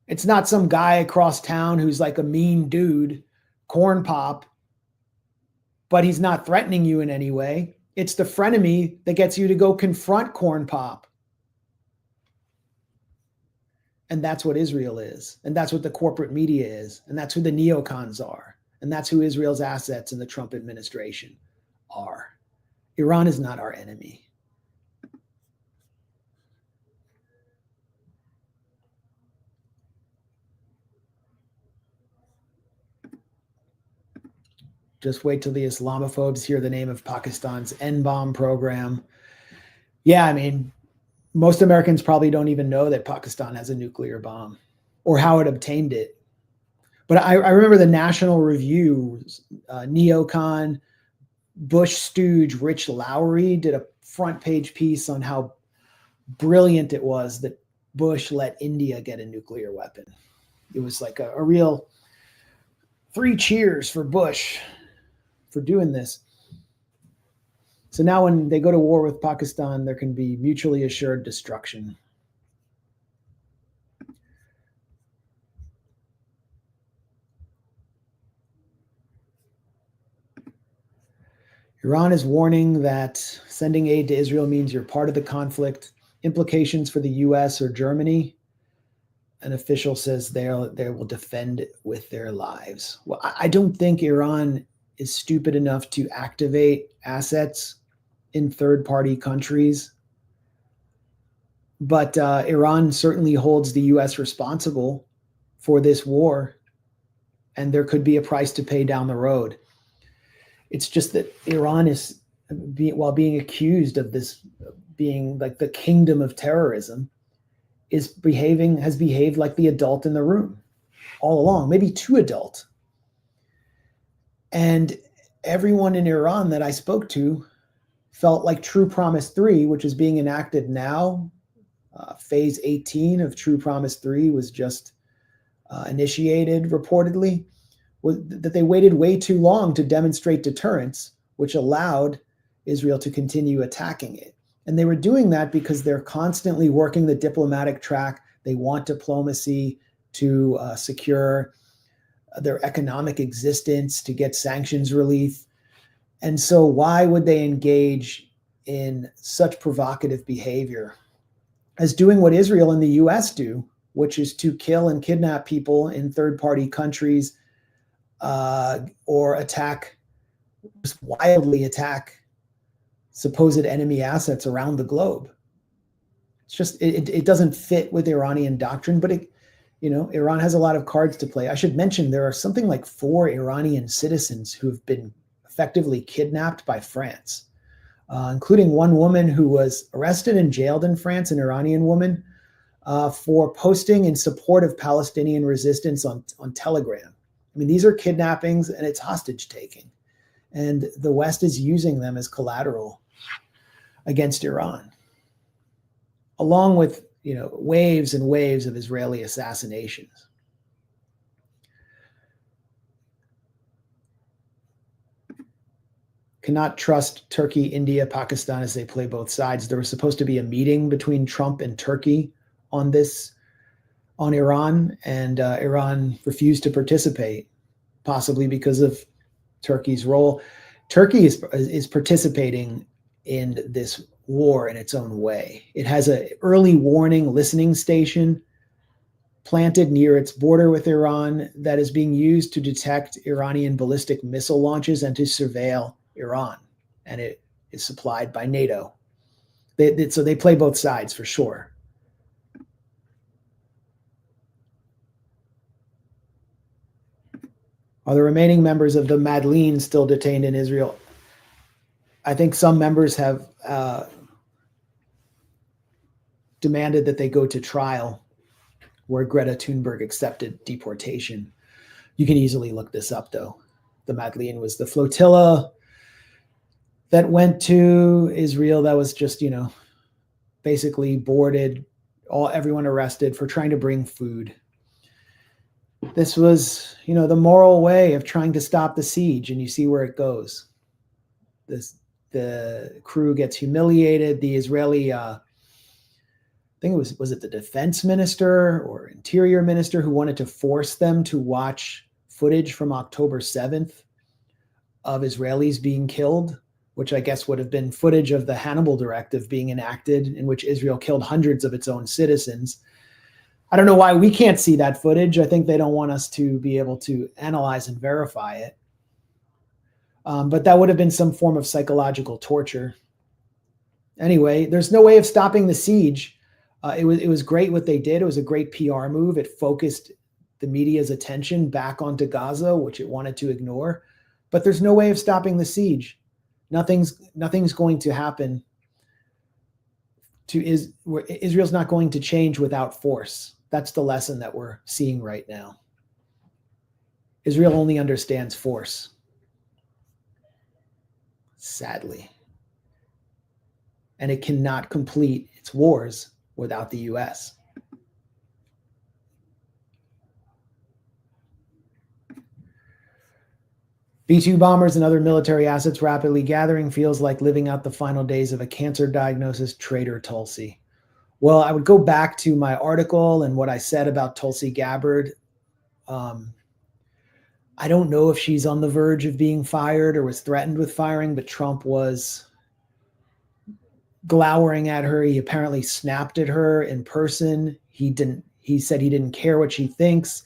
It's not some guy across town who's like a mean dude, corn pop, but he's not threatening you in any way. It's the frenemy that gets you to go confront corn pop. And that's what Israel is. And that's what the corporate media is. And that's who the neocons are. And that's who Israel's assets in the Trump administration are. Iran is not our enemy. Just wait till the Islamophobes hear the name of Pakistan's N-bomb program. Yeah, I mean, most Americans probably don't even know that Pakistan has a nuclear bomb or how it obtained it. But I remember the National Review, neocon, Bush stooge Rich Lowry did a front page piece on how brilliant it was that Bush let India get a nuclear weapon. It was like a real 3 cheers for Bush for doing this. So now when they go to war with Pakistan, there can be mutually assured destruction. Iran is warning that sending aid to Israel means you're part of the conflict. Implications for the US or Germany. An official says they will defend it with their lives. Well, I don't think Iran is stupid enough to activate assets in third-party countries. But Iran certainly holds the US responsible for this war, and there could be a price to pay down the road. It's just that Iran is, while being accused of this being like the kingdom of terrorism, has behaved like the adult in the room all along, maybe too adult. And everyone in Iran that I spoke to felt like True Promise 3, which is being enacted now, phase 18 of True Promise 3 was just initiated reportedly, that they waited way too long to demonstrate deterrence, which allowed Israel to continue attacking it. And they were doing that because they're constantly working the diplomatic track. They want diplomacy to secure their economic existence, to get sanctions relief. And so why would they engage in such provocative behavior as doing what Israel and the US do, which is to kill and kidnap people in third-party countries, or just wildly attack supposed enemy assets around the globe? It's just, it doesn't fit with Iranian doctrine, but Iran has a lot of cards to play. I should mention there are something like 4 Iranian citizens who have been effectively kidnapped by France, including one woman who was arrested and jailed in France, an Iranian woman, for posting in support of Palestinian resistance on Telegram. I mean, these are kidnappings and it's hostage taking. And the West is using them as collateral against Iran. along with, waves and waves of Israeli assassinations. Cannot trust Turkey, India, Pakistan as they play both sides. There was supposed to be a meeting between Trump and Turkey on Iran, and Iran refused to participate, possibly because of Turkey's role. Turkey is participating in this war in its own way. It has an early warning listening station planted near its border with Iran that is being used to detect Iranian ballistic missile launches and to surveil Iran. And it is supplied by NATO. So they play both sides for sure. Are the remaining members of the Madleen still detained in Israel? I think some members have demanded that they go to trial, where Greta Thunberg accepted deportation. You can easily look this up, though. The Madleen was the flotilla that went to Israel that was just, basically boarded, everyone arrested for trying to bring food. This was, the moral way of trying to stop the siege, and you see where it goes. The crew gets humiliated. The Israeli, I think was it the defense minister or interior minister who wanted to force them to watch footage from October 7th of Israelis being killed, which I guess would have been footage of the Hannibal Directive being enacted, in which Israel killed hundreds of its own citizens. I don't know why we can't see that footage. I think they don't want us to be able to analyze and verify it. But that would have been some form of psychological torture. Anyway, there's no way of stopping the siege. It was great what they did. It was a great PR move. It focused the media's attention back onto Gaza, which it wanted to ignore. But there's no way of stopping the siege. Nothing's going to happen. Israel's not going to change without force. That's the lesson that we're seeing right now. Israel only understands force. Sadly. And it cannot complete its wars without the US. B-2 bombers and other military assets rapidly gathering feels like living out the final days of a cancer diagnosis, traitor Tulsi. Well, I would go back to my article and what I said about Tulsi Gabbard. I don't know if she's on the verge of being fired or was threatened with firing, but Trump was glowering at her. He apparently snapped at her in person. He said he didn't care what she thinks.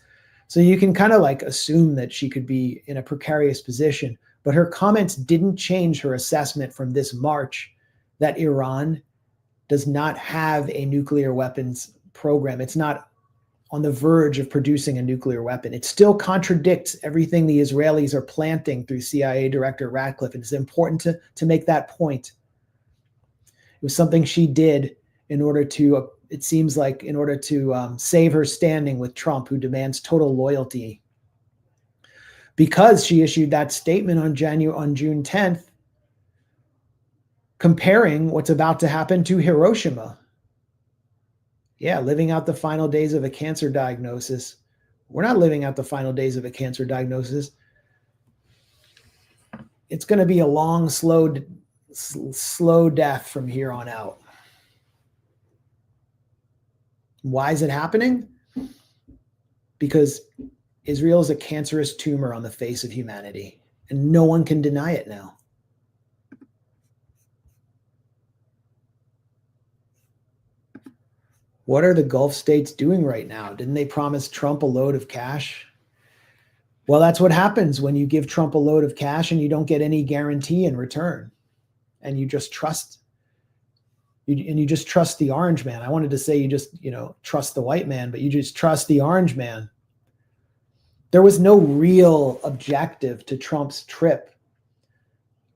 So you can kind of assume that she could be in a precarious position, but her comments didn't change her assessment from this March that Iran does not have a nuclear weapons program. It's not on the verge of producing a nuclear weapon. It still contradicts everything the Israelis are planting through CIA Director Ratcliffe. And it's important to make that point. It was something she did in order to, it seems like, in order to save her standing with Trump, who demands total loyalty. Because she issued that statement on June 10th, comparing what's about to happen to Hiroshima. Yeah, living out the final days of a cancer diagnosis. We're not living out the final days of a cancer diagnosis. It's going to be a long, slow death from here on out. Why is it happening? Because Israel is a cancerous tumor on the face of humanity, and no one can deny it now. What are the Gulf states doing right now? Didn't they promise Trump a load of cash? Well, that's what happens when you give Trump a load of cash and you don't get any guarantee in return. And you just trust. You just trust the orange man. I wanted to say you just, trust the white man, but you just trust the orange man. There was no real objective to Trump's trip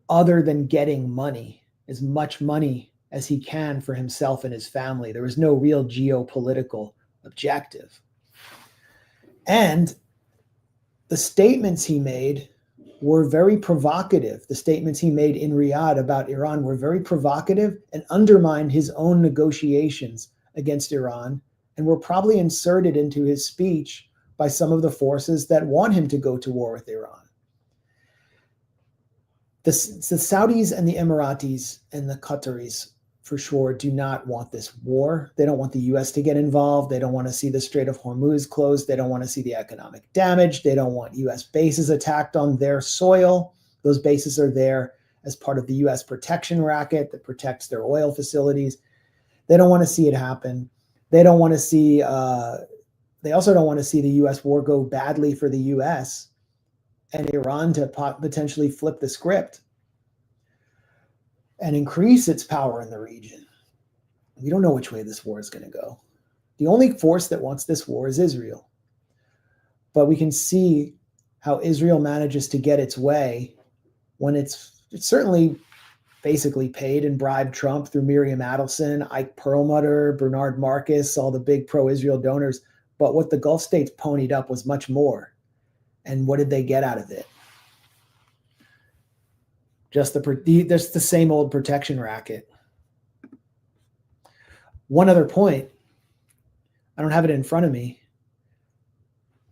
other than getting money, as much money as he can for himself and his family. There was no real geopolitical objective. And the statements he made were very provocative. The statements he made in Riyadh about Iran were very provocative and undermined his own negotiations against Iran, and were probably inserted into his speech by some of the forces that want him to go to war with Iran. The Saudis and the Emiratis and the Qataris, for sure, do not want this war. They don't want the US to get involved. They don't want to see the Strait of Hormuz closed. They don't want to see the economic damage. They don't want US bases attacked on their soil. Those bases are there as part of the US protection racket that protects their oil facilities. They don't want to see it happen. They don't want to see, they also don't want to see the US war go badly for the US and Iran to potentially flip the script and increase its power in the region. We don't know which way this war is going to go. The only force that wants this war is Israel. But we can see how Israel manages to get its way when it's certainly basically paid and bribed Trump through Miriam Adelson, Ike Perlmutter, Bernard Marcus, all the big pro-Israel donors. But what the Gulf states ponied up was much more. And what did they get out of it? Just the same old protection racket. One other point, I don't have it in front of me.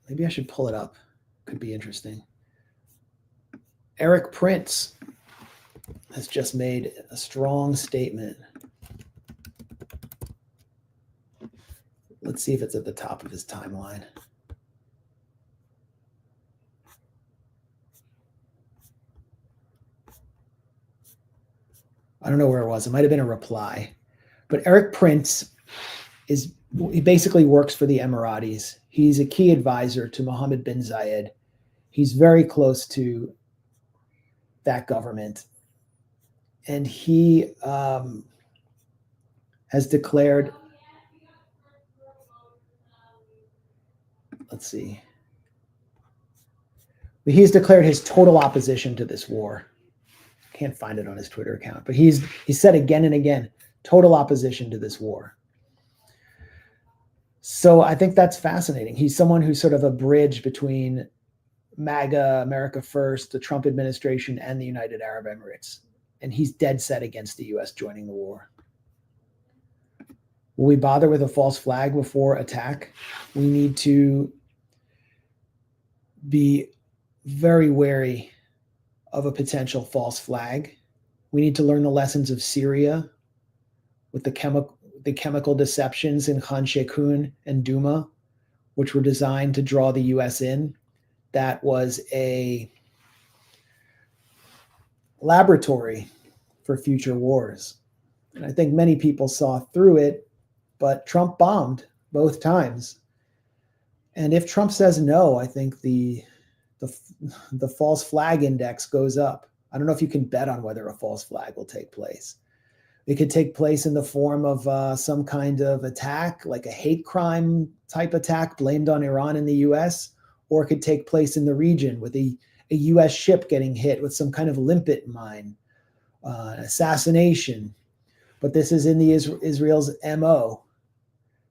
Maybe I should pull it up. Could be interesting. Eric Prince has just made a strong statement. Let's see if it's at the top of his timeline. I don't know where it was. It might have been a reply. But Eric Prince he basically works for the Emiratis. He's a key advisor to Mohammed bin Zayed. He's very close to that government. And he has declared, let's see. He's declared his total opposition to this war. Can't find it on his Twitter account, but he said again and again, total opposition to this war. So I think that's fascinating. He's someone who's sort of a bridge between MAGA, America First, the Trump administration, and the United Arab Emirates. And he's dead set against the US joining the war. Will we bother with a false flag before attack? We need to be very wary of a potential false flag. We need to learn the lessons of Syria with the chemical deceptions in Khan Sheikhoun and Douma, which were designed to draw the US in. That was a laboratory for future wars. And I think many people saw through it, but Trump bombed both times. And if Trump says no, I think the false flag index goes up. I don't know if you can bet on whether a false flag will take place. It could take place in the form of some kind of attack, like a hate crime type attack blamed on Iran and the US, or it could take place in the region with a US ship getting hit with some kind of limpet mine, assassination. But this is in the Israel's MO.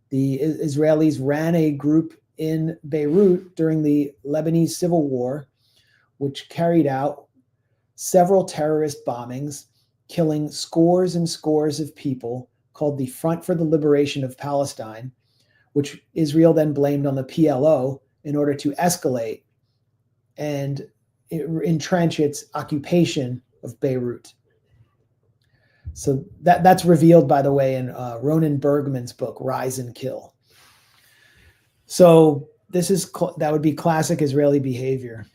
The Israelis ran a group in Beirut during the Lebanese civil war, which carried out several terrorist bombings, killing scores and scores of people, called the Front for the Liberation of Palestine, which Israel then blamed on the PLO in order to escalate and entrench its occupation of Beirut. So that's revealed, by the way, in Ronan Bergman's book, Rise and Kill. So that would be classic Israeli behavior.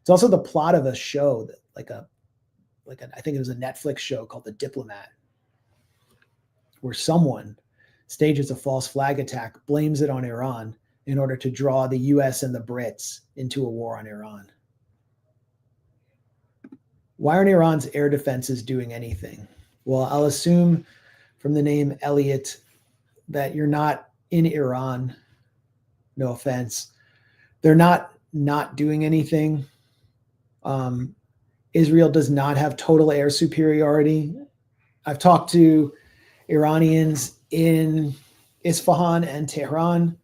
It's also the plot of a show that I think it was a Netflix show called The Diplomat, where someone stages a false flag attack, blames it on Iran in order to draw the US and the Brits into a war on Iran. Why aren't Iran's air defenses doing anything? Well, I'll assume from the name Elliot that you're not in Iran. No offense. They're not doing anything. Israel does not have total air superiority. I've talked to Iranians in Isfahan and Tehran,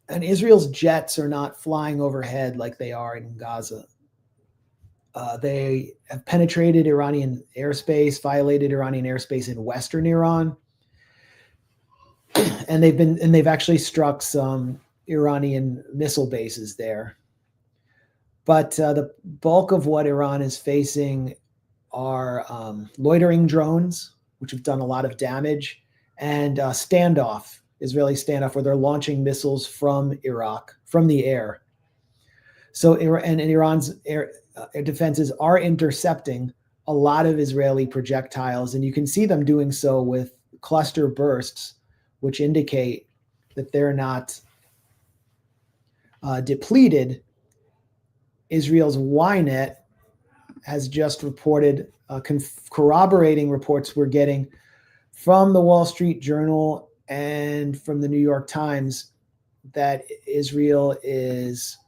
and Israel's jets are not flying overhead like they are in Gaza. They have penetrated Iranian airspace, violated Iranian airspace in Western Iran, and they've actually struck some Iranian missile bases there. But the bulk of what Iran is facing are loitering drones, which have done a lot of damage, and Israeli standoff, where they're launching missiles from Iraq, from the air. So Iran's air defenses are intercepting a lot of Israeli projectiles, and you can see them doing so with cluster bursts, which indicate that they're not depleted. Israel's Ynet has just reported corroborating reports we're getting from the Wall Street Journal and from the New York Times that Israel is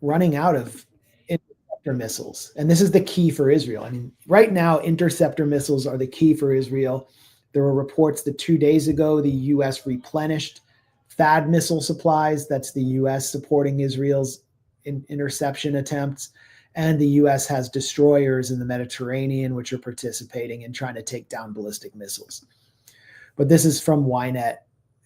running out of interceptor missiles. And this is the key for Israel. I mean, right now, interceptor missiles are the key for Israel. There were reports that 2 days ago, the U.S. replenished THAAD missile supplies. That's the U.S. supporting Israel's interception attempts. And the U.S. has destroyers in the Mediterranean, which are participating in trying to take down ballistic missiles. But this is from Ynet,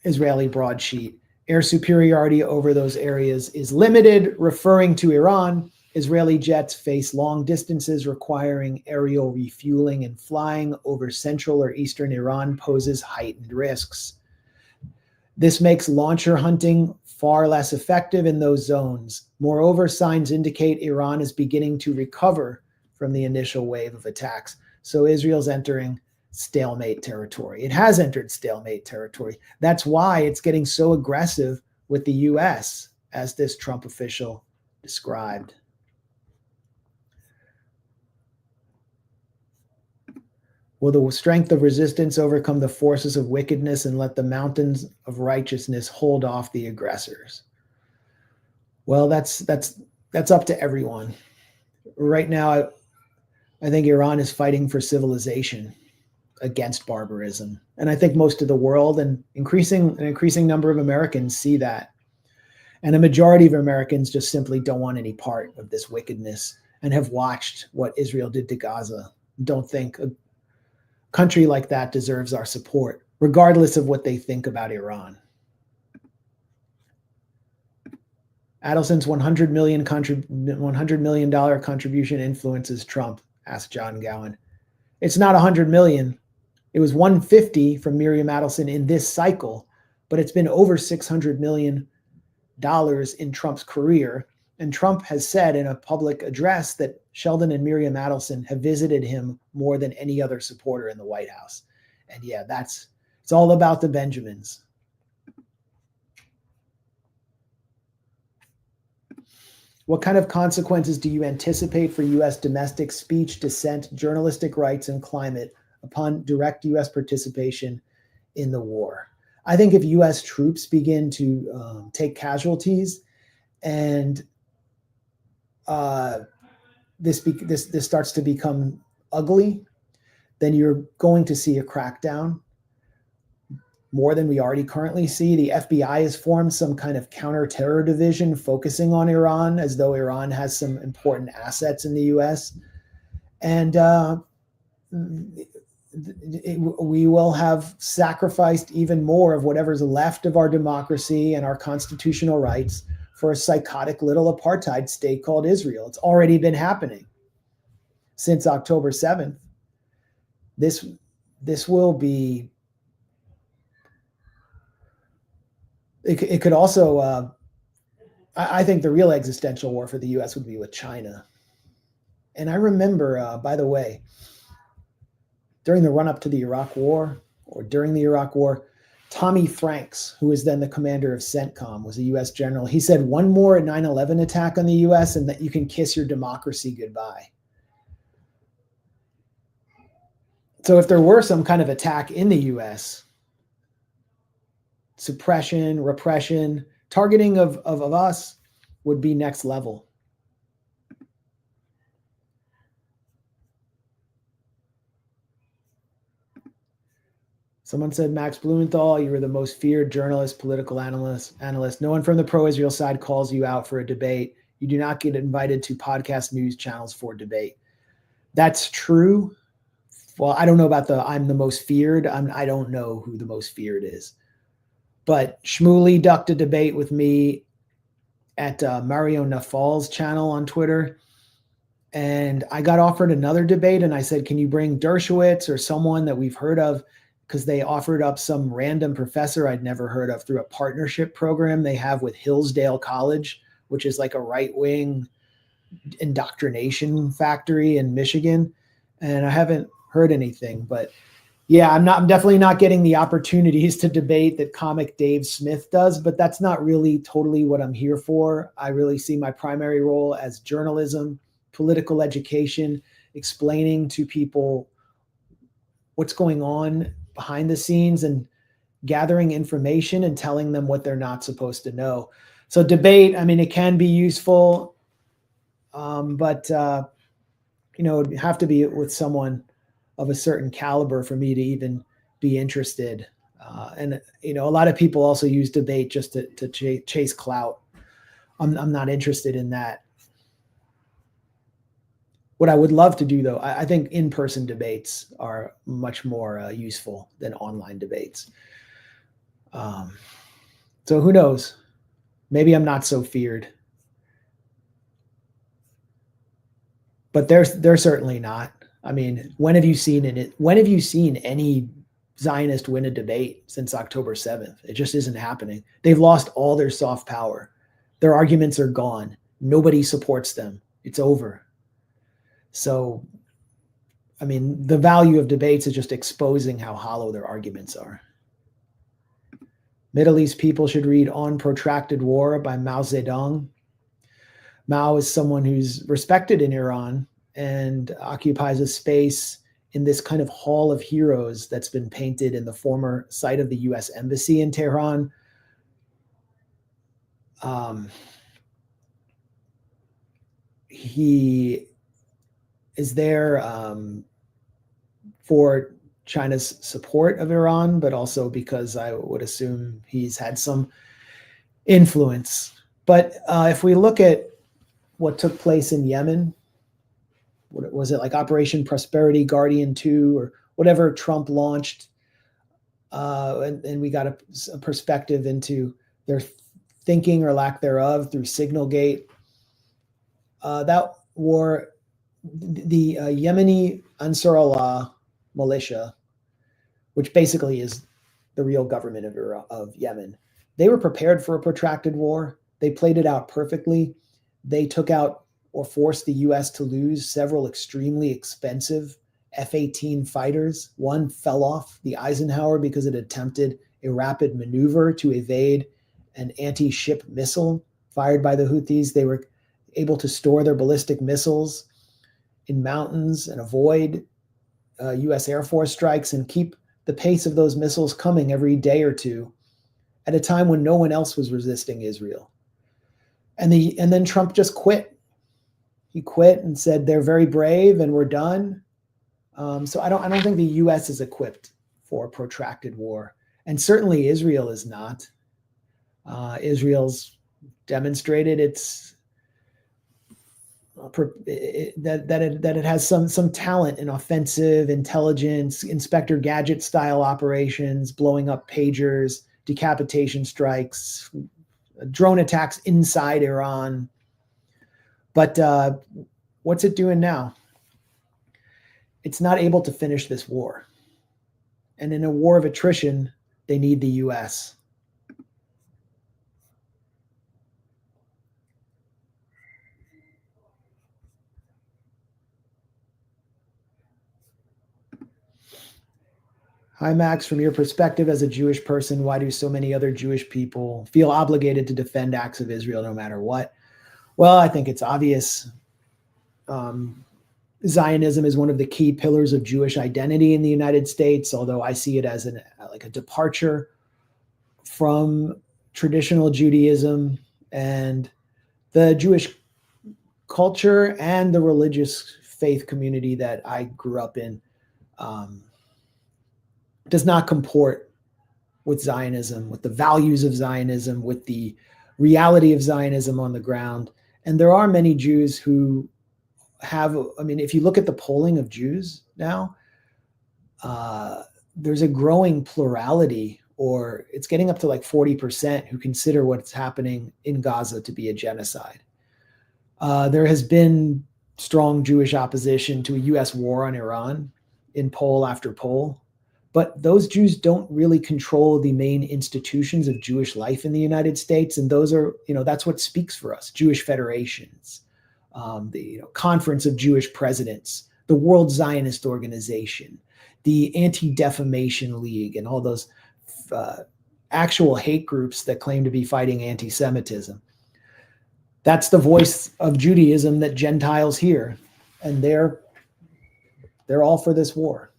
Israeli broadsheet. Air superiority over those areas is limited, referring to Iran. Israeli jets face long distances requiring aerial refueling, and flying over central or eastern Iran poses heightened risks. This makes launcher hunting far less effective in those zones. Moreover, signs indicate Iran is beginning to recover from the initial wave of attacks. So Israel's entering stalemate territory. It has entered stalemate territory. That's why it's getting so aggressive with the US, as this Trump official described. Will the strength of resistance overcome the forces of wickedness and let the mountains of righteousness hold off the aggressors? Well, that's up to everyone. Right now, I think Iran is fighting for civilization against barbarism. And I think most of the world and an increasing number of Americans see that. And a majority of Americans just simply don't want any part of this wickedness and have watched what Israel did to Gaza. Don't think a country like that deserves our support, regardless of what they think about Iran. Adelson's $100 million contribution influences Trump, asked John Gowan. It's not $100 million. It was $150 from Miriam Adelson in this cycle, but it's been over $600 million in Trump's career. And Trump has said in a public address that Sheldon and Miriam Adelson have visited him more than any other supporter in the White House. And yeah, it's all about the Benjamins. What kind of consequences do you anticipate for U.S. domestic speech, dissent, journalistic rights, and climate upon direct U.S. participation in the war? I think if U.S. troops begin to take casualties and this starts to become ugly, then you're going to see a crackdown more than we already currently see. The FBI has formed some kind of counter-terror division focusing on Iran, as though Iran has some important assets in the U.S. And we will have sacrificed even more of whatever's left of our democracy and our constitutional rights for a psychotic little apartheid state called Israel. It's already been happening since October 7th. This will be. It could also. I think the real existential war for the U.S. would be with China. And I remember, by the way, during the run-up to the Iraq War, or during the Iraq War, Tommy Franks, who was then the commander of CENTCOM, was a U.S. general. He said, one more 9/11 attack on the U.S. and that you can kiss your democracy goodbye. So if there were some kind of attack in the U.S., suppression, repression, targeting of us would be next level. Someone said, Max Blumenthal, you were the most feared journalist, political analyst. No one from the pro-Israel side calls you out for a debate. You do not get invited to podcast news channels for debate. That's true. Well, I don't know about I'm the most feared. I don't know who the most feared is. But Shmuley ducked a debate with me at Mario Nafal's channel on Twitter. And I got offered another debate, and I said, can you bring Dershowitz or someone that we've heard of? Because they offered up some random professor I'd never heard of through a partnership program they have with Hillsdale College, which is like a right-wing indoctrination factory in Michigan. And I haven't heard anything, but yeah, I'm definitely not getting the opportunities to debate that comic Dave Smith does, but that's not really totally what I'm here for. I really see my primary role as journalism, political education, explaining to people what's going on behind the scenes and gathering information and telling them what they're not supposed to know. So debate, I mean, it can be useful, but it'd have to be with someone of a certain caliber for me to even be interested. And a lot of people also use debate just to chase clout. I'm not interested in that. What I would love to do, though, I think in-person debates are much more useful than online debates. So who knows? Maybe I'm not so feared. But they're certainly not. I mean, when have you seen any Zionist win a debate since October 7th? It just isn't happening. They've lost all their soft power. Their arguments are gone. Nobody supports them. It's over. So, I mean, the value of debates is just exposing how hollow their arguments are. Middle East people should read On Protracted War by Mao Zedong. Mao is someone who's respected in Iran and occupies a space in this kind of hall of heroes that's been painted in the former site of the U.S. Embassy in Tehran. He is there for China's support of Iran, but also because I would assume he's had some influence. But if we look at what took place in Yemen, what was it, like Operation Prosperity Guardian 2 or whatever Trump launched, and we got a perspective into their thinking or lack thereof through Signalgate. That war, the Yemeni Ansar Allah militia, which basically is the real government of Yemen, they were prepared for a protracted war. They played it out perfectly. They took out or forced the U.S. to lose several extremely expensive F-18 fighters. One fell off, the Eisenhower, because it attempted a rapid maneuver to evade an anti-ship missile fired by the Houthis. They were able to store their ballistic missiles in mountains and avoid U.S. Air Force strikes and keep the pace of those missiles coming every day or two at a time when no one else was resisting Israel. And then Trump just quit. He quit and said they're very brave and we're done. So I don't think the U.S. is equipped for a protracted war, and certainly Israel is not. Israel's demonstrated that it has some talent in offensive intelligence, Inspector Gadget style operations, blowing up pagers, decapitation strikes, drone attacks inside Iran. But what's it doing now? It's not able to finish this war. And in a war of attrition, they need the U.S. Hi, Max. From your perspective as a Jewish person, why do so many other Jewish people feel obligated to defend acts of Israel no matter what? Well, I think it's obvious. Zionism is one of the key pillars of Jewish identity in the United States, although I see it as a departure from traditional Judaism and the Jewish culture and the religious faith community that I grew up in. Does not comport with Zionism, with the values of Zionism, with the reality of Zionism on the ground. And there are many Jews who have, I mean, if you look at the polling of Jews now, there's a growing plurality, or it's getting up to like 40% who consider what's happening in Gaza to be a genocide. There has been strong Jewish opposition to a US war on Iran in poll after poll, but those Jews don't really control the main institutions of Jewish life in the United States. And those are, that's what speaks for us: Jewish federations, the Conference of Jewish Presidents, the World Zionist Organization, the Anti-Defamation League, and all those actual hate groups that claim to be fighting anti-Semitism. That's the voice of Judaism that Gentiles hear, and they're all for this war.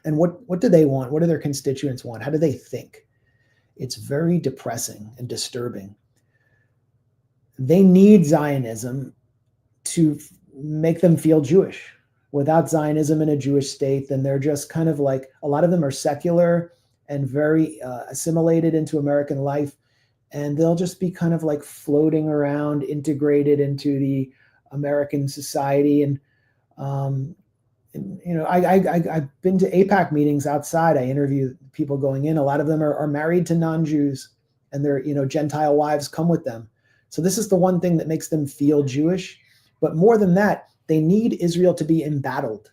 And what do they want? What do their constituents want? How do they think? It's very depressing and disturbing. They need Zionism to make them feel Jewish. Without Zionism in a Jewish state, then they're just kind of like, a lot of them are secular and very assimilated into American life. And they'll just be kind of like floating around, integrated into the American society. And I've been to AIPAC meetings outside. I interview people going in. A lot of them are married to non-Jews, and their Gentile wives come with them. So this is the one thing that makes them feel Jewish. But more than that, they need Israel to be embattled.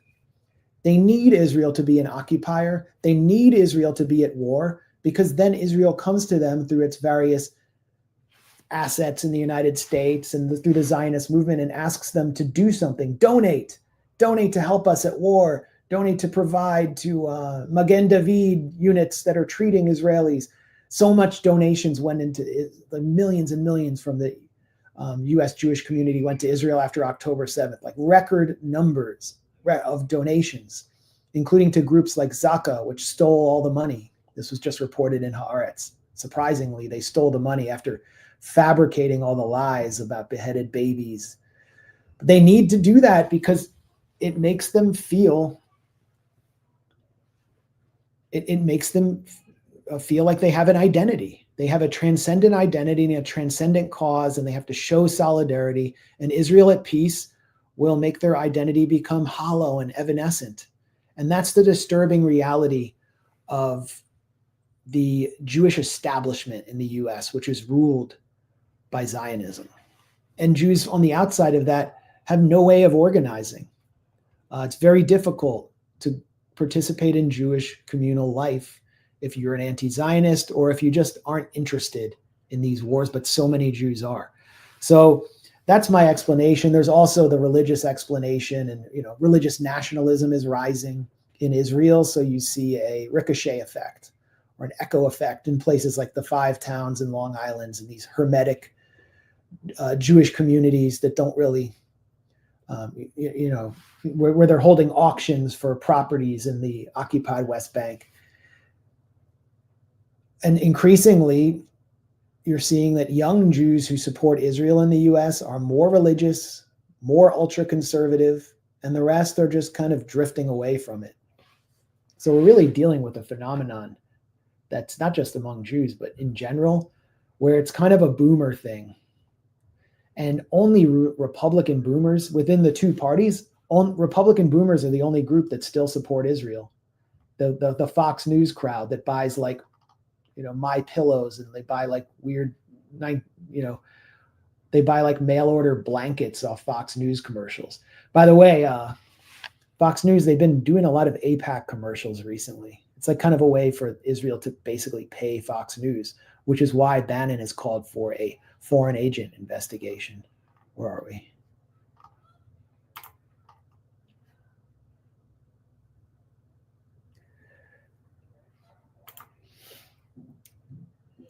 They need Israel to be an occupier. They need Israel to be at war, because then Israel comes to them through its various assets in the United States and through the Zionist movement and asks them to do something. Donate to help us at war. Donate to provide to Magen David units that are treating Israelis. So much donations went into the millions and millions from the U.S. Jewish community went to Israel after October 7th, like record numbers of donations, including to groups like Zaka, which stole all the money. This was just reported in Haaretz. Surprisingly, they stole the money after fabricating all the lies about beheaded babies. But they need to do that because it makes them feel, it makes them feel like they have an identity. They have a transcendent identity and a transcendent cause, and they have to show solidarity. And Israel at peace will make their identity become hollow and evanescent. And that's the disturbing reality of the Jewish establishment in the US, which is ruled by Zionism. And Jews on the outside of that have no way of organizing. It's very difficult to participate in Jewish communal life if you're an anti-Zionist or if you just aren't interested in these wars, but so many Jews are. So that's my explanation. There's also the religious explanation, and religious nationalism is rising in Israel. So you see a ricochet effect or an echo effect in places like the 5 towns in Long Island and these hermetic Jewish communities that don't really, where they're holding auctions for properties in the occupied West Bank. And increasingly, you're seeing that young Jews who support Israel in the US are more religious, more ultra-conservative, and the rest are just kind of drifting away from it. So we're really dealing with a phenomenon that's not just among Jews, but in general, where it's kind of a boomer thing. And only Republican boomers within the two parties, Republican boomers are the only group that still support Israel. The Fox News crowd that buys like, My Pillows, and they buy like weird, they buy like mail order blankets off Fox News commercials. By the way, Fox News, they've been doing a lot of AIPAC commercials recently. It's like kind of a way for Israel to basically pay Fox News, which is why Bannon has called for a foreign agent investigation. Where are we?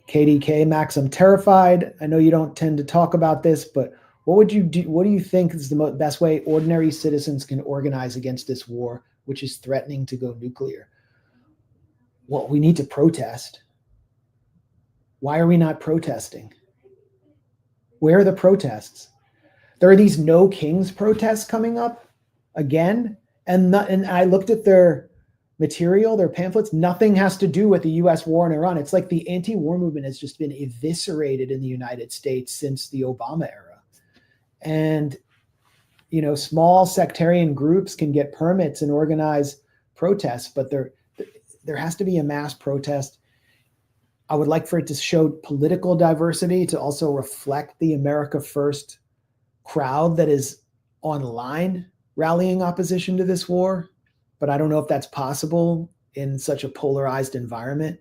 KDK, Max, I'm terrified. I know you don't tend to talk about this, but what would you do? What do you think is the best way ordinary citizens can organize against this war, which is threatening to go nuclear? Well, we need to protest. Why are we not protesting? Where are the protests? There are these No Kings protests coming up again, and I looked at their material, their pamphlets. Nothing has to do with the U.S. war in Iran. It's like the anti-war movement has just been eviscerated in the United States since the Obama era. And, small sectarian groups can get permits and organize protests, but there has to be a mass protest. I would like for it to show political diversity, to also reflect the America First crowd that is online rallying opposition to this war. But I don't know if that's possible in such a polarized environment.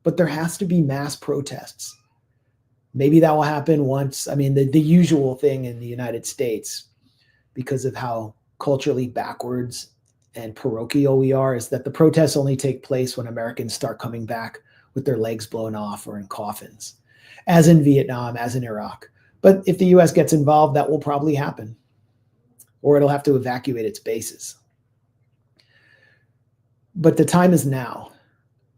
But there has to be mass protests. Maybe that will happen once. I mean, the usual thing in the United States, because of how culturally backwards and parochial we are, is that the protests only take place when Americans start coming back with their legs blown off or in coffins, as in Vietnam, as in Iraq. But if the US gets involved, that will probably happen, or it'll have to evacuate its bases. But the time is now.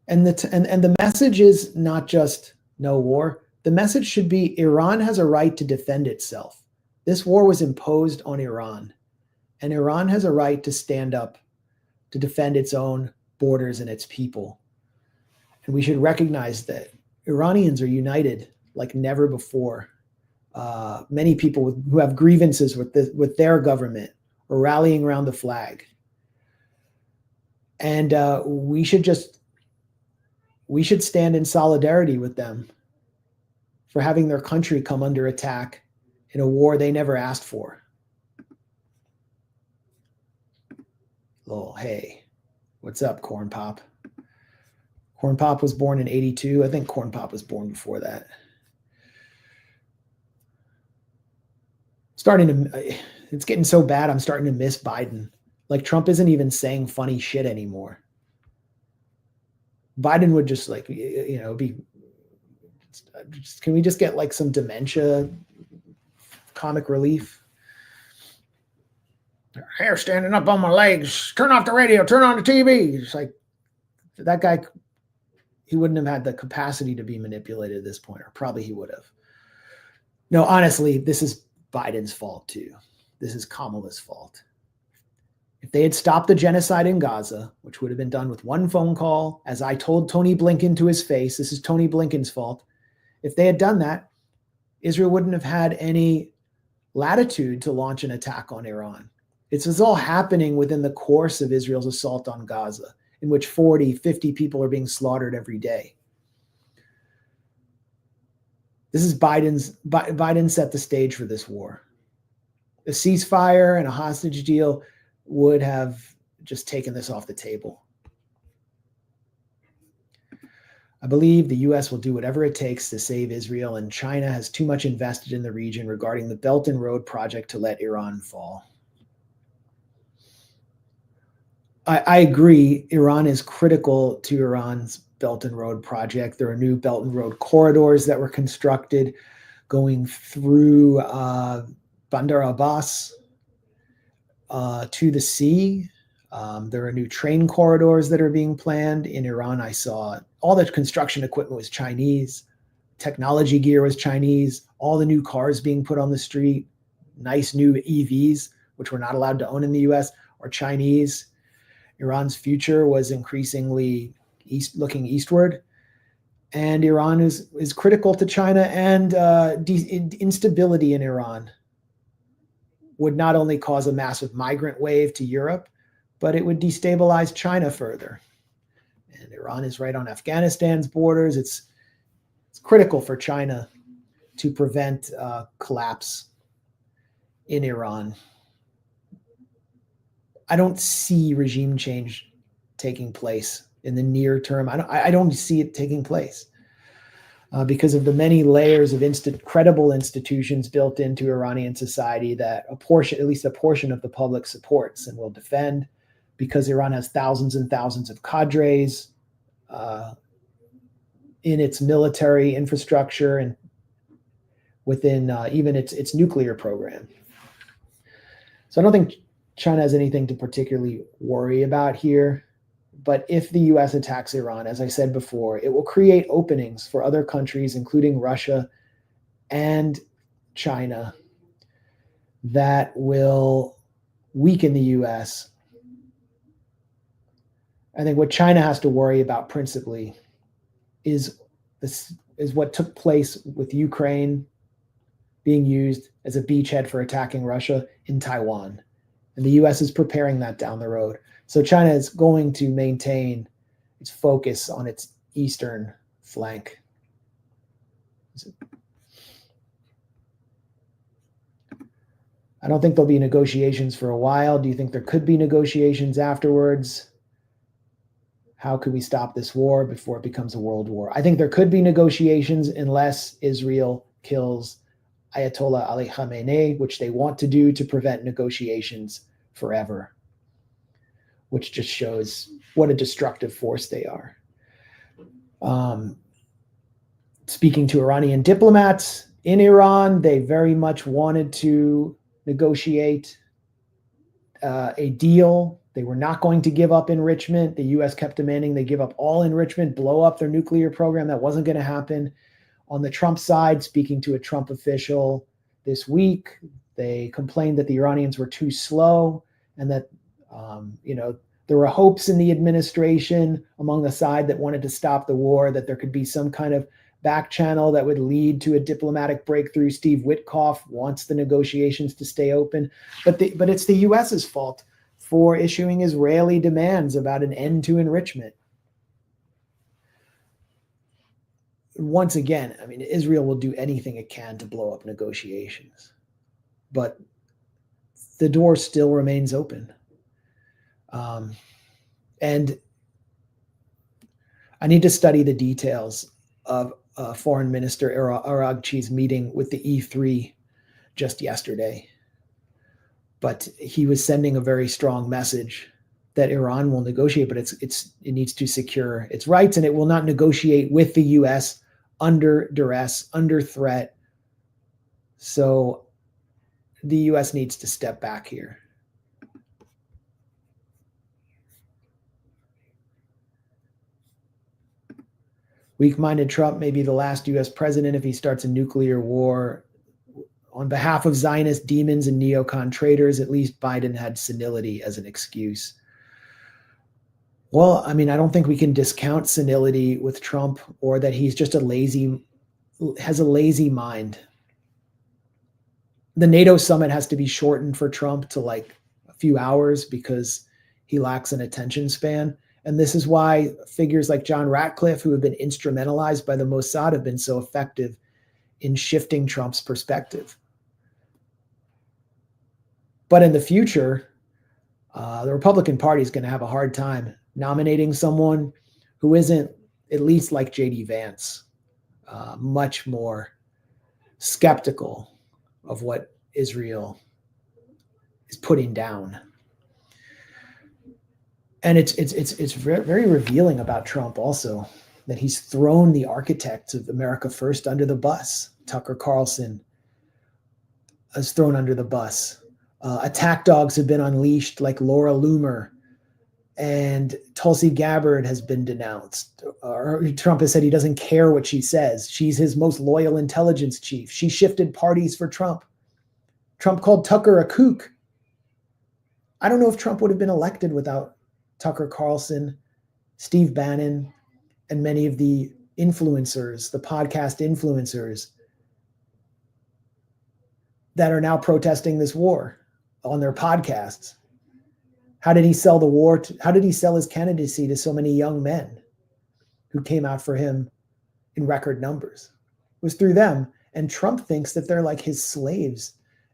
And the message is not just no war. The message should be Iran has a right to defend itself. This war was imposed on Iran, and Iran has a right to stand up to defend its own borders and its people. And we should recognize that Iranians are united like never before. Many people who have grievances with their government are rallying around the flag. And we should stand in solidarity with them for having their country come under attack in a war they never asked for. Hey, what's up, Corn Pop? Corn Pop was born in 82. I think Corn Pop was born before that. It's getting so bad, I'm starting to miss Biden. Like, Trump isn't even saying funny shit anymore. Biden would just can we just get like some dementia comic relief? Hair standing up on my legs. Turn off the radio. Turn on the TV. It's like that guy. He wouldn't have had the capacity to be manipulated at this point, or probably he would have. No, honestly, this is Biden's fault too. This is Kamala's fault. If they had stopped the genocide in Gaza, which would have been done with one phone call, as I told Tony Blinken to his face, this is Tony Blinken's fault. If they had done that, Israel wouldn't have had any latitude to launch an attack on Iran. This is all happening within the course of Israel's assault on Gaza, in which 40, 50 people are being slaughtered every day. This is Biden set the stage for this war. A ceasefire and a hostage deal would have just taken this off the table. I believe the U.S. will do whatever it takes to save Israel, and China has too much invested in the region regarding the Belt and Road project to let Iran fall. I agree. Iran is critical to Iran's Belt and Road project. There are new Belt and Road corridors that were constructed going through Bandar Abbas to the sea. There are new train corridors that are being planned. In Iran, I saw all the construction equipment was Chinese. Technology gear was Chinese. All the new cars being put on the street, nice new EVs, which we're not allowed to own in the US, are Chinese. Iran's future was increasingly looking eastward. And Iran is critical to China, and instability in Iran would not only cause a massive migrant wave to Europe, but it would destabilize China further. And Iran is right on Afghanistan's borders. It's critical for China to prevent collapse in Iran. I don't see regime change taking place in the near term. I don't see it taking place because of the many layers of credible institutions built into Iranian society that at least a portion of the public supports and will defend, because Iran has thousands and thousands of cadres in its military infrastructure and within even its nuclear program. So I don't think China has anything to particularly worry about here. But if the US attacks Iran, as I said before, it will create openings for other countries, including Russia and China, that will weaken the US. I think what China has to worry about principally is what took place with Ukraine being used as a beachhead for attacking Russia in Taiwan. And the US is preparing that down the road. So China is going to maintain its focus on its eastern flank. I don't think there'll be negotiations for a while. Do you think there could be negotiations afterwards? How could we stop this war before it becomes a world war? I think there could be negotiations unless Israel kills Ayatollah Ali Khamenei, which they want to do to prevent negotiations forever, which just shows what a destructive force they are. Speaking to Iranian diplomats in Iran, they very much wanted to negotiate a deal. They were not going to give up enrichment. The US kept demanding they give up all enrichment, blow up their nuclear program. That wasn't going to happen. On the Trump side, speaking to a Trump official this week, they complained that the Iranians were too slow and that, there were hopes in the administration among the side that wanted to stop the war, that there could be some kind of back channel that would lead to a diplomatic breakthrough. Steve Witkoff wants the negotiations to stay open, but it's the US's fault for issuing Israeli demands about an end to enrichment. Once again, I mean, Israel will do anything it can to blow up negotiations, but the door still remains open. And I need to study the details of Foreign Minister Araghchi's meeting with the E3 just yesterday. But he was sending a very strong message that Iran will negotiate, but it needs to secure its rights, and it will not negotiate with the US under duress, under threat. So the US needs to step back here. Weak-minded Trump may be the last US president if he starts a nuclear war. On behalf of Zionist demons and neocon traitors, at least Biden had senility as an excuse. Well, I mean, I don't think we can discount senility with Trump, or that he's just has a lazy mind. The NATO summit has to be shortened for Trump to like a few hours because he lacks an attention span. And this is why figures like John Ratcliffe, who have been instrumentalized by the Mossad, have been so effective in shifting Trump's perspective. But in the future, the Republican Party is going to have a hard time nominating someone who isn't at least like J.D. Vance, much more skeptical of what Israel is putting down. And it's very revealing about Trump also, that he's thrown the architects of America First under the bus. Tucker Carlson is thrown under the bus. Attack dogs have been unleashed like Laura Loomer, and Tulsi Gabbard has been denounced. Trump has said he doesn't care what she says. She's his most loyal intelligence chief. She shifted parties for Trump. Trump called Tucker a kook. I don't know if Trump would have been elected without Tucker Carlson, Steve Bannon, and many of the influencers, the podcast influencers that are now protesting this war on their podcasts. How did he sell the war? How did he sell his candidacy to so many young men who came out for him in record numbers? It was through them. And Trump thinks that they're like his slaves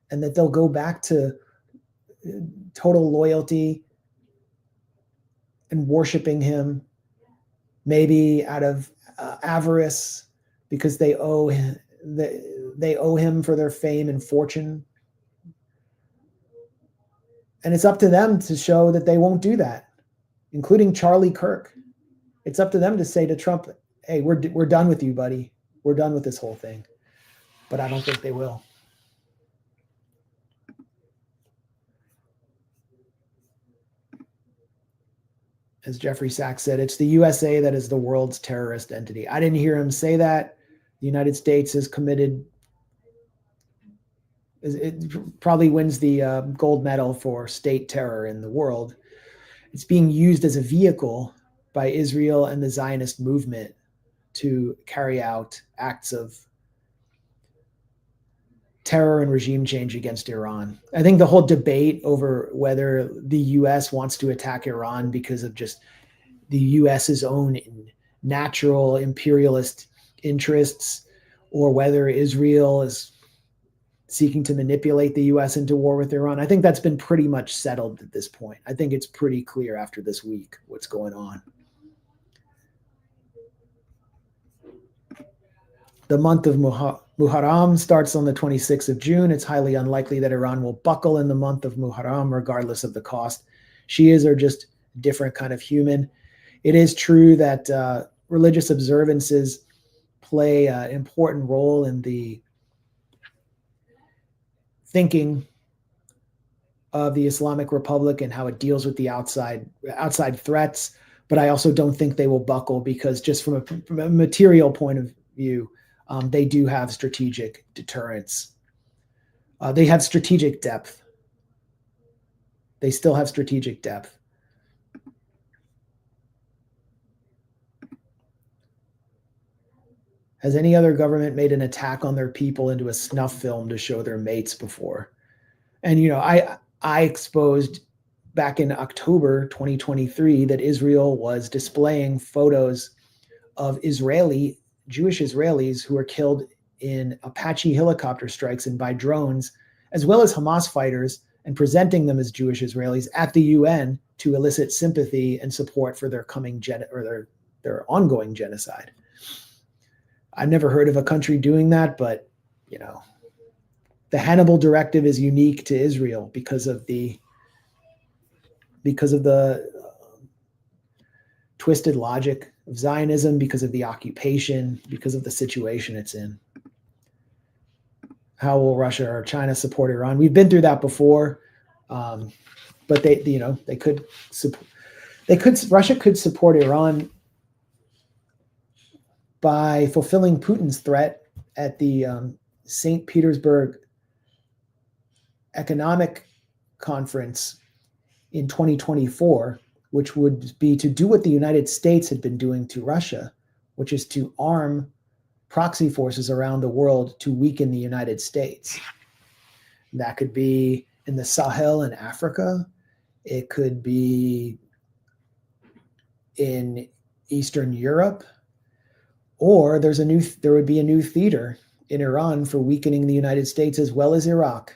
and that they'll go back to total loyalty and worshiping him, maybe out of avarice, because they owe him for their fame and fortune. And it's up to them to show that they won't do that, including Charlie Kirk. It's up to them to say to Trump, hey, we're done with you, buddy. We're done with this whole thing. But I don't think they will. As Jeffrey Sachs said, it's the USA that is the world's terrorist entity. I didn't hear him say that. The United States is committed. It probably wins the gold medal for state terror in the world. It's being used as a vehicle by Israel and the Zionist movement to carry out acts of terror and regime change against Iran. I think the whole debate over whether the U.S. wants to attack Iran because of just the U.S.'s own natural imperialist interests, or whether Israel is seeking to manipulate the U.S. into war with Iran, I think that's been pretty much settled at this point. I think it's pretty clear after this week what's going on. The month of Muharram starts on the 26th of June. It's highly unlikely that Iran will buckle in the month of Muharram, regardless of the cost. Shias are just a different kind of human. It is true that religious observances play an important role in the thinking of the Islamic Republic and how it deals with the outside threats. But I also don't think they will buckle, because just from a material point of view, they do have strategic deterrence. They have strategic depth. They still have strategic depth. Has any other government made an attack on their people into a snuff film to show their mates before? And, I exposed back in October 2023 that Israel was displaying photos of Jewish Israelis who were killed in Apache helicopter strikes and by drones, as well as Hamas fighters, and presenting them as Jewish Israelis at the UN to elicit sympathy and support for their their ongoing genocide. I've never heard of a country doing that, but the Hannibal Directive is unique to Israel because of the twisted logic of Zionism, because of the occupation, because of the situation it's in. How will Russia or China support Iran? We've been through that before, but Russia could support Iran by fulfilling Putin's threat at the St. Petersburg Economic Conference in 2024, which would be to do what the United States had been doing to Russia, which is to arm proxy forces around the world to weaken the United States. That could be in the Sahel in Africa. It could be in Eastern Europe, or there would be a new theater in Iran for weakening the United States as well as Iraq.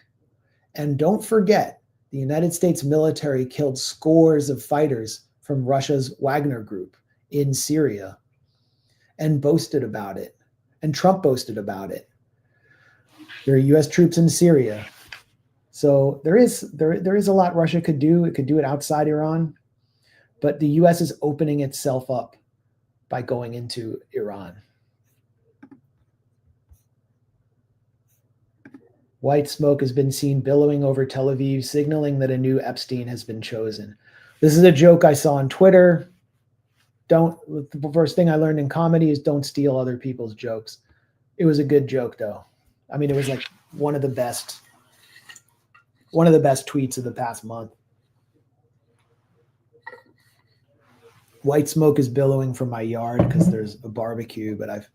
And don't forget, the United States military killed scores of fighters from Russia's Wagner group in Syria and boasted about it. And Trump boasted about it. There are U.S. troops in Syria. So there is a lot Russia could do. It could do it outside Iran. But the U.S. is opening itself up by going into Iran. White smoke has been seen billowing over Tel Aviv, signaling that a new Epstein has been chosen. This is a joke I saw on Twitter. The first thing I learned in comedy is don't steal other people's jokes. It was a good joke, though. I mean, it was like one of the best tweets of the past month. White smoke is billowing from my yard because there's a barbecue, but I've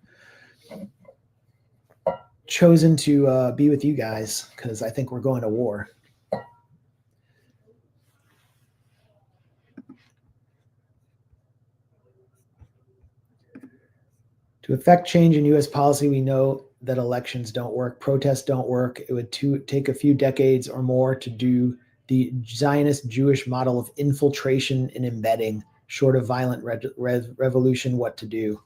chosen to be with you guys because I think we're going to war. To effect change in U.S. policy, we know that elections don't work, protests don't work. It would take a few decades or more to do the Zionist Jewish model of infiltration and embedding, short of violent revolution, what to do.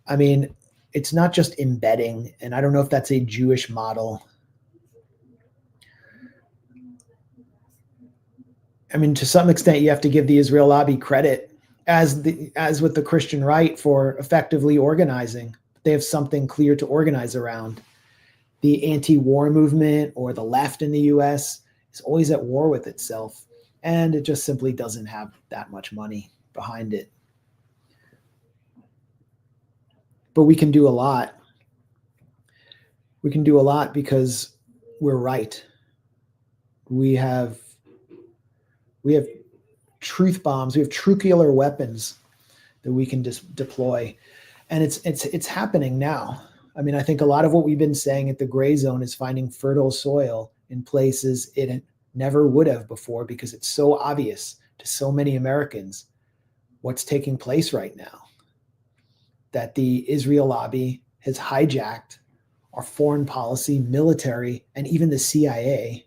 I mean, it's not just embedding, and I don't know if that's a Jewish model. I mean, to some extent, you have to give the Israel lobby credit, as with the Christian right, for effectively organizing. They have something clear to organize around. The anti-war movement or the left in the U.S. is always at war with itself, and it just simply doesn't have that much money behind it. But we can do a lot. We can do a lot because we're right. We have truth bombs. We have nuclear weapons that we can deploy, and it's happening now. I mean, I think a lot of what we've been saying at the Grayzone is finding fertile soil in places it never would have before, because it's so obvious to so many Americans what's taking place right now. That the Israel lobby has hijacked our foreign policy, military, and even the CIA,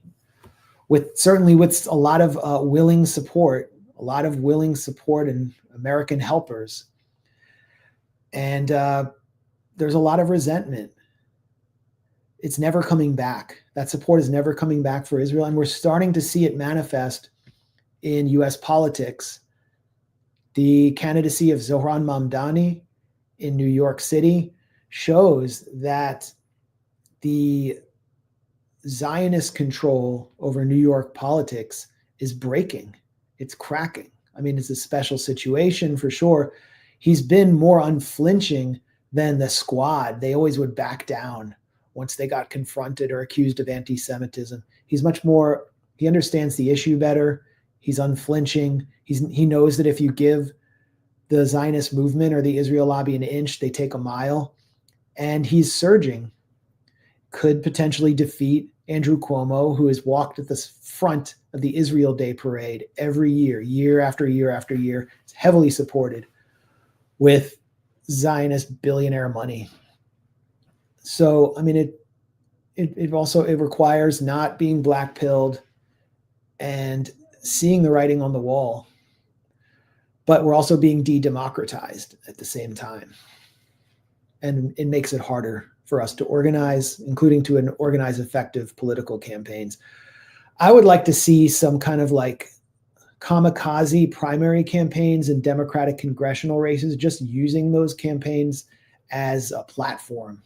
with a lot of willing support and American helpers. And there's a lot of resentment. It's never coming back. That support is never coming back for Israel. And we're starting to see it manifest in US politics. The candidacy of Zohran Mamdani in New York City shows that the Zionist control over New York politics is breaking. It's cracking. I mean, it's a special situation for sure. He's been more unflinching than the squad. They always would back down once they got confronted or accused of anti-Semitism. He's much more, he understands the issue better. He's unflinching. He knows that if you give the Zionist movement or the Israel lobby an inch, they take a mile. And he's surging. Could potentially defeat Andrew Cuomo, who has walked at the front of the Israel Day parade every year, year after year after year. It's heavily supported with Zionist billionaire money. So, I mean, it also requires not being black-pilled and seeing the writing on the wall. But we're also being de-democratized at the same time. And it makes it harder for us to organize, including to organize effective political campaigns. I would like to see some kind of like kamikaze primary campaigns in Democratic congressional races, just using those campaigns as a platform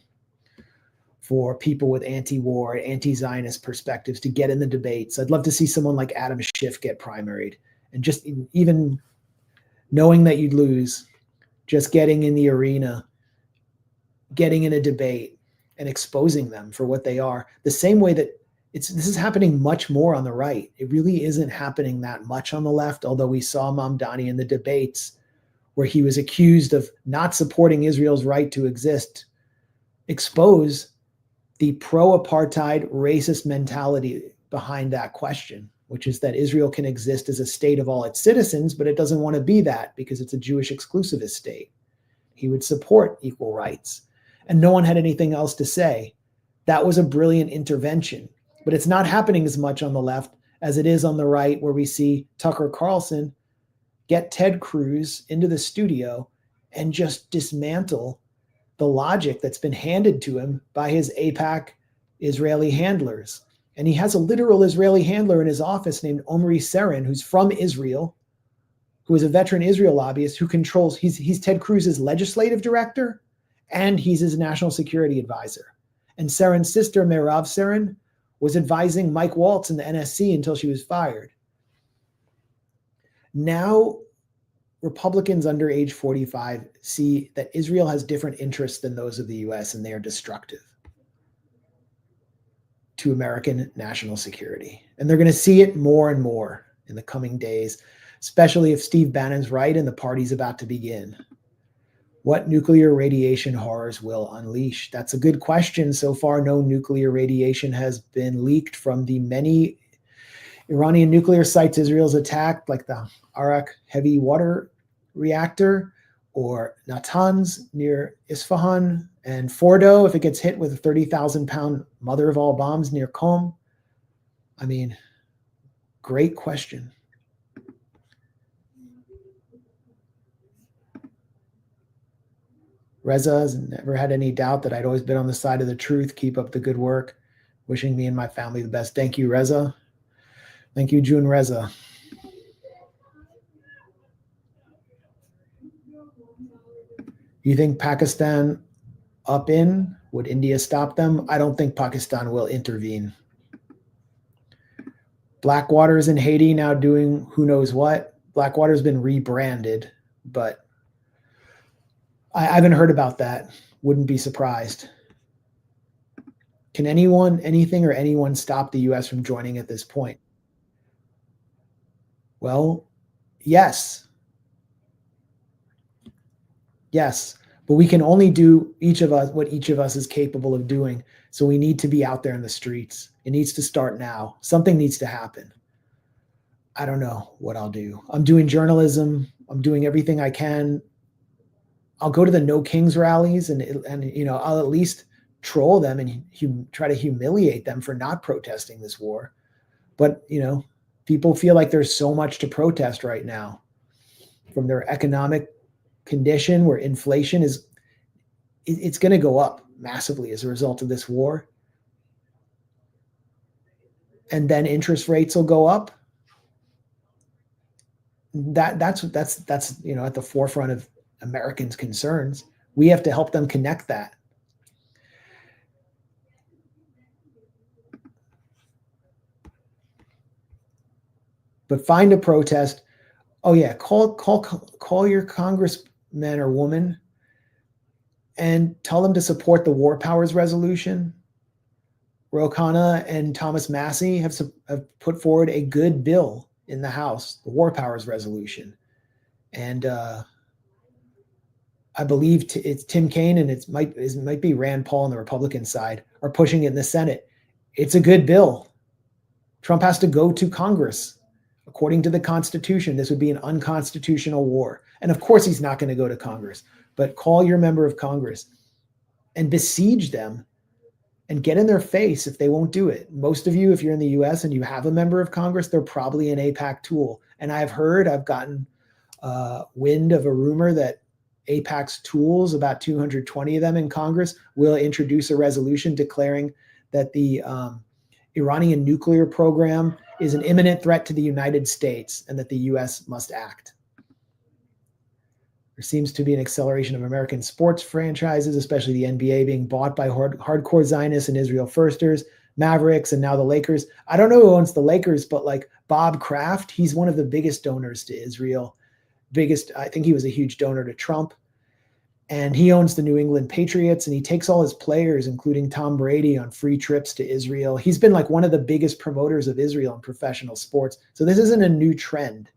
for people with anti-war, anti-Zionist perspectives to get in the debates. I'd love to see someone like Adam Schiff get primaried, and just even knowing that you'd lose, just getting in the arena, getting in a debate and exposing them for what they are. The same way that this is happening much more on the right. It really isn't happening that much on the left, although we saw Mamdani in the debates where he was accused of not supporting Israel's right to exist, expose the pro-apartheid racist mentality behind that question, which is that Israel can exist as a state of all its citizens, but it doesn't want to be that because it's a Jewish exclusivist state. He would support equal rights. And no one had anything else to say. That was a brilliant intervention. But it's not happening as much on the left as it is on the right, where we see Tucker Carlson get Ted Cruz into the studio and just dismantle the logic that's been handed to him by his AIPAC Israeli handlers. And he has a literal Israeli handler in his office named Omri Seren, who's from Israel, who is a veteran Israel lobbyist who controls, he's Ted Cruz's legislative director, and he's his national security advisor. And Seren's sister, Meirav Seren, was advising Mike Waltz in the NSC until she was fired. Now, Republicans under age 45 see that Israel has different interests than those of the US, and they are destructive to American national security. And they're going to see it more and more in the coming days, especially if Steve Bannon's right and the party's about to begin. What nuclear radiation horrors will unleash? That's a good question. So far, no nuclear radiation has been leaked from the many Iranian nuclear sites Israel's attacked, like the Arak heavy water reactor, or Natanz near Isfahan, and Fordo, if it gets hit with a 30,000-pound mother of all bombs near Qom. I mean, great question. Reza has never had any doubt that I'd always been on the side of the truth. Keep up the good work. Wishing me and my family the best. Thank you, Reza. Thank you, June Reza. You think Pakistan up in? Would India stop them? I don't think Pakistan will intervene. Blackwater's in Haiti now doing who knows what. Blackwater's been rebranded, but I haven't heard about that. Wouldn't be surprised. Can anything or anyone stop the US from joining at this point? Well, yes. Yes, But we can only do each of us what each of us is capable of doing. So we need to be out there in the streets. It needs to start now. Something needs to happen. I don't know what I'll do. I'm doing journalism. I'm doing everything I can. I'll go to the No Kings rallies and I'll at least troll them and try to humiliate them for not protesting this war. But, people feel like there's so much to protest right now, from their economic condition where inflation it's going to go up massively as a result of this war. And then interest rates will go up. That's at the forefront of Americans' concerns. We have to help them connect that. But find a protest. Oh yeah, call your congressman or woman and tell them to support the War Powers Resolution. Ro Khanna and Thomas Massey have put forward a good bill in the House, the War Powers Resolution. And I believe it's Tim Kaine and it might be Rand Paul on the Republican side are pushing it in the Senate. It's a good bill. Trump has to go to Congress. According to the Constitution, this would be an unconstitutional war. And of course, he's not going to go to Congress. But call your member of Congress and besiege them and get in their face if they won't do it. Most of you, if you're in the US and you have a member of Congress, they're probably an AIPAC tool. And I've gotten wind of a rumor that AIPAC's tools, about 220 of them in Congress, will introduce a resolution declaring that the Iranian nuclear program is an imminent threat to the United States and that the US must act. There seems to be an acceleration of American sports franchises, especially the NBA, being bought by hardcore Zionists and Israel firsters, Mavericks, and now the Lakers. I don't know who owns the Lakers, but like Bob Kraft, he's one of the biggest donors to Israel. I think he was a huge donor to Trump. And he owns the New England Patriots, and he takes all his players, including Tom Brady, on free trips to Israel. He's been like one of the biggest promoters of Israel in professional sports. So this isn't a new trend.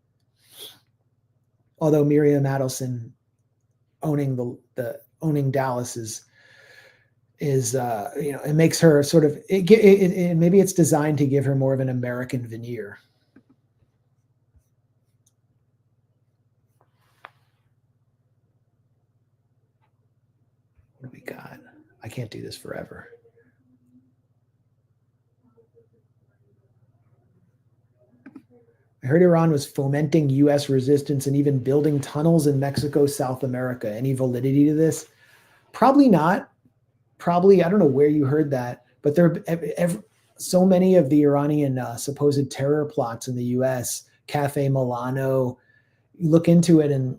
Although Miriam Adelson owning owning Dallas is it makes her sort of maybe it's designed to give her more of an American veneer. What do we got? I can't do this forever. I heard Iran was fomenting U.S. resistance and even building tunnels in Mexico, South America. Any validity to this? Probably not. Probably, I don't know where you heard that, but there are so many of the Iranian supposed terror plots in the U.S., Cafe Milano, you look into it and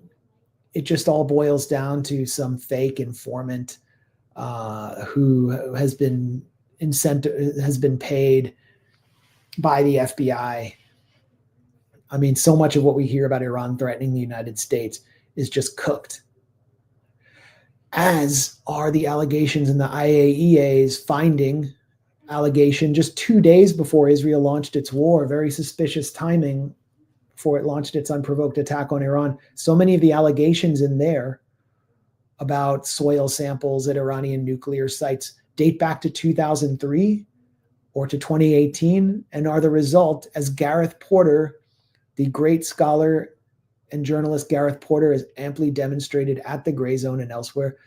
it just all boils down to some fake informant who has been paid by the FBI. I mean, so much of what we hear about Iran threatening the United States is just cooked, as are the allegations in the IAEA's finding allegation just 2 days before Israel launched its war. Very suspicious timing before it launched its unprovoked attack on Iran. So many of the allegations in there about soil samples at Iranian nuclear sites date back to 2003 or to 2018 and are the result, as Gareth Porter, the great scholar and journalist Gareth Porter, has amply demonstrated at the Grayzone and elsewhere,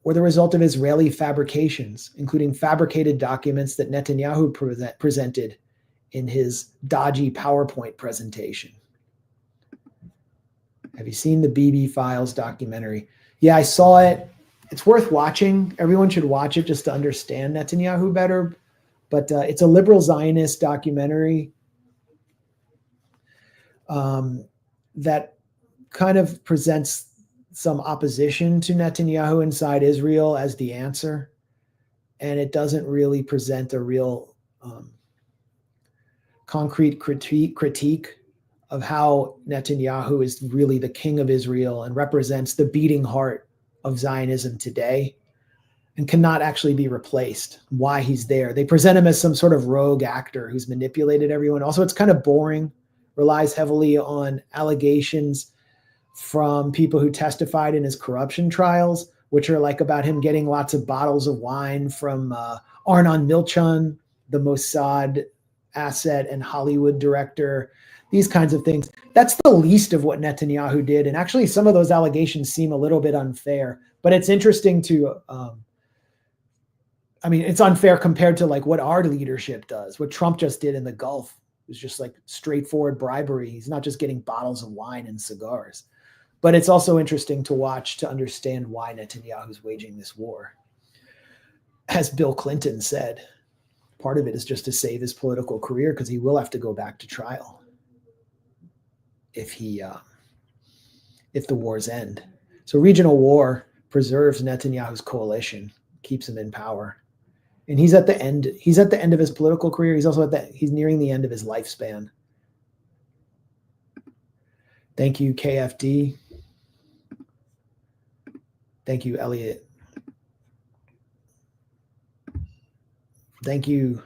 were the result of Israeli fabrications, including fabricated documents that Netanyahu presented in his dodgy PowerPoint presentation. Have you seen the BB Files documentary? Yeah, I saw it. It's worth watching. Everyone should watch it just to understand Netanyahu better. But it's a liberal Zionist documentary that kind of presents some opposition to Netanyahu inside Israel as the answer. And it doesn't really present a real concrete critique of how Netanyahu is really the king of Israel and represents the beating heart of Zionism today and cannot actually be replaced, why he's there. They present him as some sort of rogue actor who's manipulated everyone. Also, it's kind of boring, relies heavily on allegations from people who testified in his corruption trials, which are like about him getting lots of bottles of wine from Arnon Milchan, the Mossad asset and Hollywood director, these kinds of things. That's the least of what Netanyahu did. And actually, some of those allegations seem a little bit unfair, but it's interesting to, I mean, it's unfair compared to like what our leadership does. What Trump just did in the Gulf was just like straightforward bribery. He's not just getting bottles of wine and cigars. But it's also interesting to watch to understand why Netanyahu's waging this war. As Bill Clinton said, part of it is just to save his political career because he will have to go back to trial if the wars end. So regional war preserves Netanyahu's coalition, keeps him in power. And he's at the end of his political career. He's also he's nearing the end of his lifespan. Thank you, KFD. Thank you, Elliot. Thank you,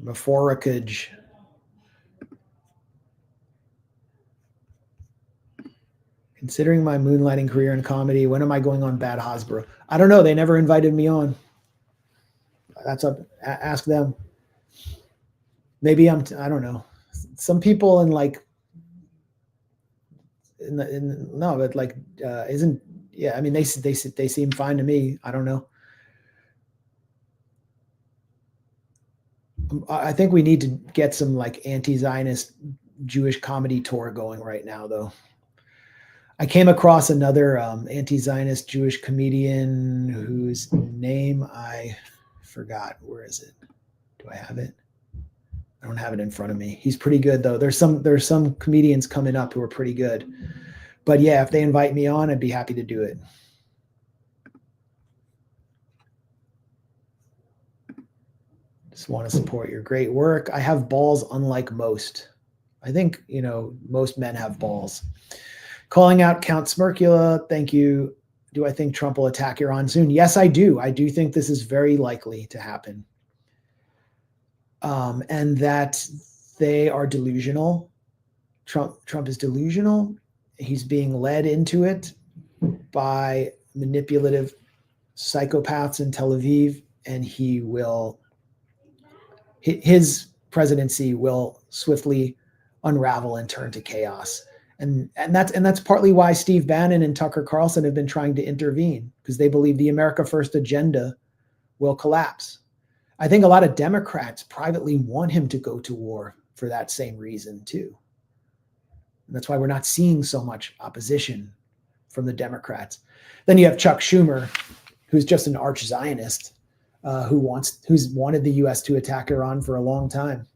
Mephorakaj. Considering my moonlighting career in comedy, when am I going on Bad Hasbro? I don't know. They never invited me on. That's up. Ask them. Maybe I don't know. Some people in like, no, but like, isn't, yeah, I mean, they seem fine to me. I don't know. I think we need to get some like anti-Zionist Jewish comedy tour going right now, though. I came across another anti-Zionist Jewish comedian whose name I forgot. Where is it? Do I have it? I don't have it in front of me. He's pretty good, though. There's some comedians coming up who are pretty good. But yeah, if they invite me on, I'd be happy to do it. Just want to support your great work. I have balls unlike most. I think, most men have balls. Calling out Count Smirkula, thank you. Do I think Trump will attack Iran soon? Yes, I do. I do think this is very likely to happen. And that they are delusional. Trump is delusional. He's being led into it by manipulative psychopaths in Tel Aviv, and his presidency will swiftly unravel and turn to chaos. And that's partly why Steve Bannon and Tucker Carlson have been trying to intervene, because they believe the America First agenda will collapse. I think a lot of Democrats privately want him to go to war for that same reason too. And that's why we're not seeing so much opposition from the Democrats. Then you have Chuck Schumer, who's just an arch Zionist, who's wanted the U.S. to attack Iran for a long time,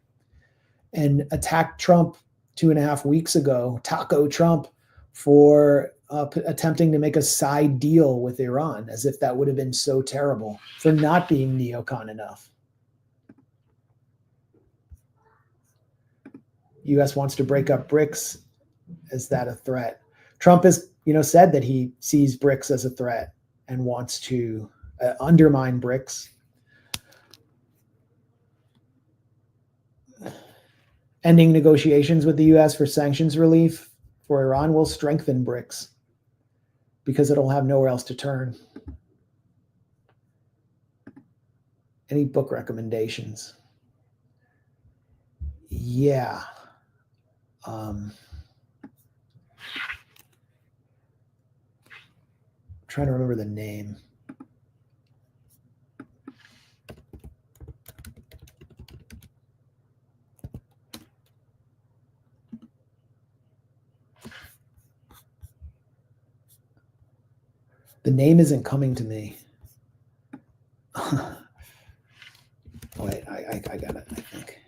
and attacked Trump 2.5 weeks ago, Taco Trump, for attempting to make a side deal with Iran, as if that would have been so terrible, for not being neocon enough. U.S. wants to break up BRICS. Is that a threat? Trump has, said that he sees BRICS as a threat and wants to undermine BRICS. Ending negotiations with the U.S. for sanctions relief for Iran will strengthen BRICS because it'll have nowhere else to turn. Any book recommendations? Yeah. Trying to remember the name. The name isn't coming to me. Wait, I got it, I think.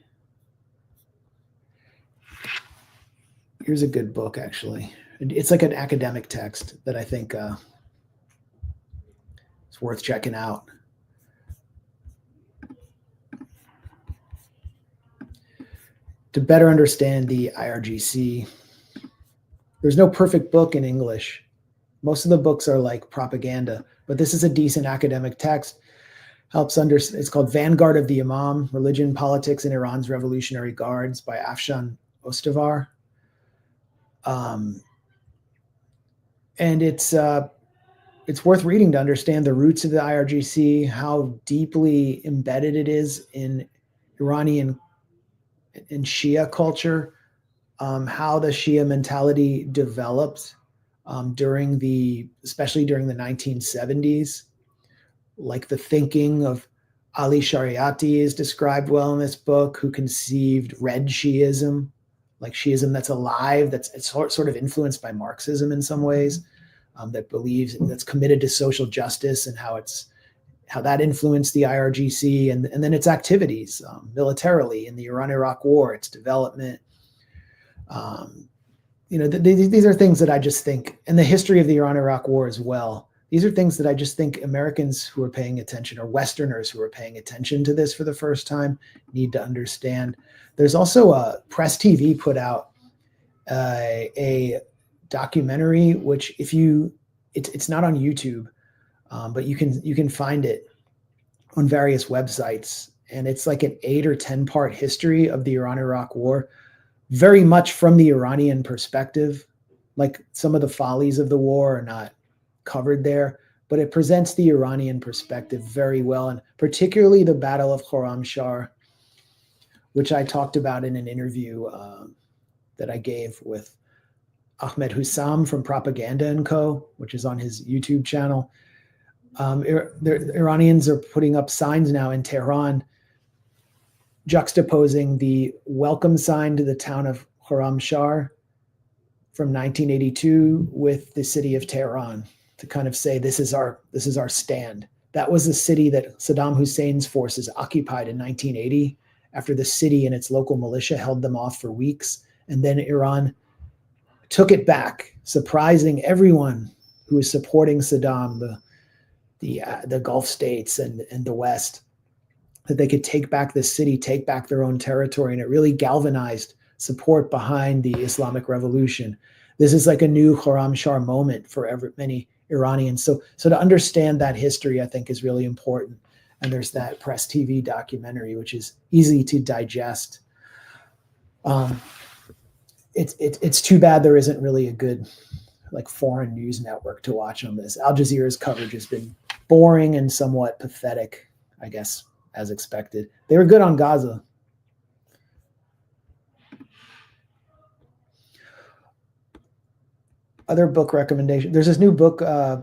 Here's a good book, actually. It's like an academic text that I think it's worth checking out. To better understand the IRGC, there's no perfect book in English. Most of the books are like propaganda, but this is a decent academic text. It's called Vanguard of the Imam, Religion, Politics, and Iran's Revolutionary Guards by Afshan Ostavar. And it's worth reading to understand the roots of the IRGC, how deeply embedded it is in Iranian and Shia culture, how the Shia mentality developed especially during the 1970s, like the thinking of Ali Shariati is described well in this book, who conceived red Shiism, like Shiism that's alive, it's sort of influenced by Marxism in some ways, that's committed to social justice, and how that influenced the IRGC and then its activities militarily in the Iran-Iraq War, its development. These are things that I just think, and the history of the Iran-Iraq War as well. These are things that I just think Americans who are paying attention, or Westerners who are paying attention to this for the first time, need to understand. There's also Press TV put out a documentary, which it's not on YouTube, but you can find it on various websites, and it's like an 8 or 10 part history of the Iran-Iraq War, very much from the Iranian perspective. Like, some of the follies of the war are not covered there, but it presents the Iranian perspective very well, and particularly the Battle of Khorramshahr, which I talked about in an interview that I gave with Ahmed Hussam from Propaganda & Co., which is on his YouTube channel. The Iranians are putting up signs now in Tehran juxtaposing the welcome sign to the town of Khorramshahr from 1982 with the city of Tehran, to kind of say, this is our stand. That was the city that Saddam Hussein's forces occupied in 1980, after the city and its local militia held them off for weeks. And then Iran took it back, surprising everyone who was supporting Saddam, the Gulf states and the West, that they could take back the city, take back their own territory. And it really galvanized support behind the Islamic Revolution. This is like a new Khorramshahr moment for many Iranians. So to understand that history, I think, is really important. And there's that Press TV documentary, which is easy to digest. It's too bad there isn't really a good foreign news network to watch on this. Al Jazeera's coverage has been boring and somewhat pathetic, I guess, as expected. They were good on Gaza. Other book recommendation. There's this new book. I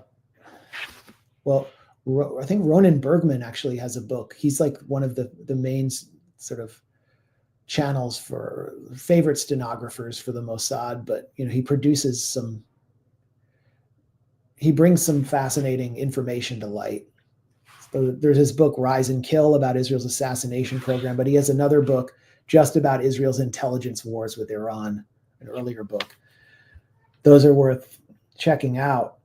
think Ronan Bergman actually has a book. He's like one of the main sort of channels for favorite stenographers for the Mossad, but he brings some fascinating information to light. So there's his book Rise and Kill about Israel's assassination program, but he has another book just about Israel's intelligence wars with Iran, an earlier book. Those are worth checking out.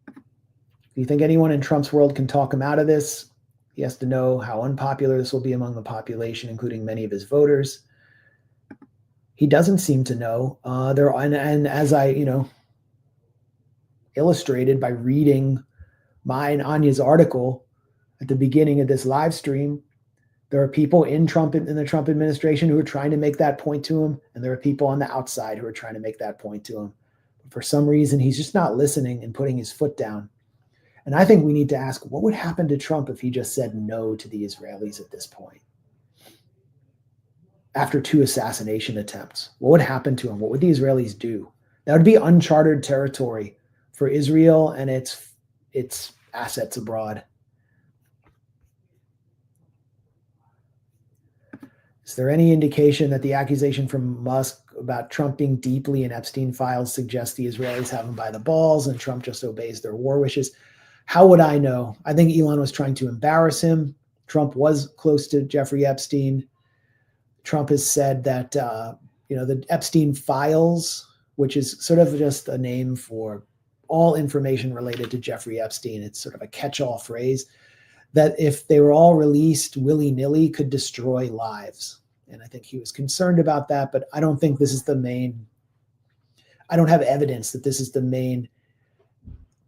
Do you think anyone in Trump's world can talk him out of this? He has to know how unpopular this will be among the population, including many of his voters. He doesn't seem to know. And as I, illustrated by reading mine Anya's article at the beginning of this live stream, there are people in the Trump administration who are trying to make that point to him, and there are people on the outside who are trying to make that point to him. But for some reason, he's just not listening and putting his foot down. And I think we need to ask, what would happen to Trump if he just said no to the Israelis at this point? After 2 assassination attempts, what would happen to him? What would the Israelis do? That would be uncharted territory for Israel and its assets abroad. Is there any indication that the accusation from Musk about Trump being deeply in Epstein files suggests the Israelis have him by the balls and Trump just obeys their war wishes? How would I know? I think Elon was trying to embarrass him. Trump was close to Jeffrey Epstein. Trump has said that, the Epstein files, which is sort of just a name for all information related to Jeffrey Epstein. It's sort of a catch-all phrase that if they were all released willy-nilly could destroy lives. And I think he was concerned about that, but I don't think this is I don't have evidence that this is the main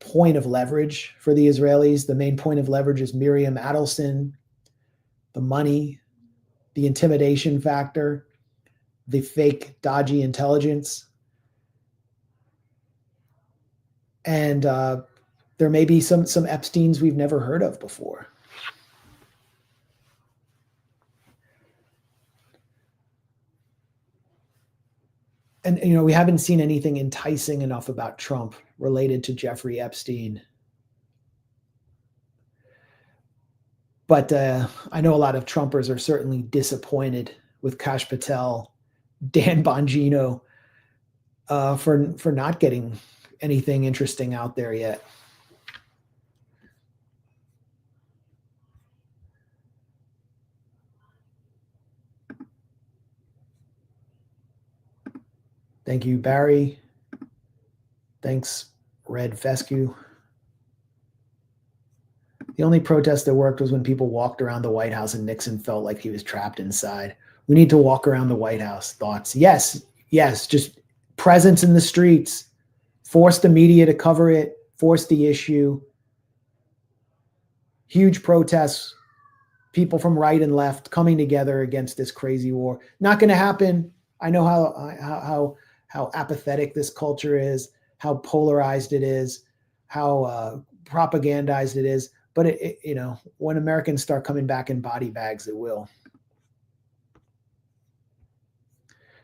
point of leverage for the Israelis. The main point of leverage is Miriam Adelson, the money, the intimidation factor. the fake, dodgy intelligence. And there may be some Epsteins we've never heard of before. And, you know, we haven't seen anything enticing enough about Trump related to Jeffrey Epstein. But I know a lot of Trumpers are certainly disappointed with Kash Patel, Dan Bongino, for not getting anything interesting out there yet. Thank you, Barry. Thanks, Red Fescue. The only protest that worked was when people walked around the White House and Nixon felt like he was trapped inside. We need to walk around the White House. Thoughts? Yes, yes. Just presence in the streets. Force the media to cover it. Force the issue. Huge protests. People from right and left coming together against this crazy war. Not going to happen. I know how apathetic this culture is, how polarized it is, how propagandized it is. But it, you know, when Americans start coming back in body bags, it will.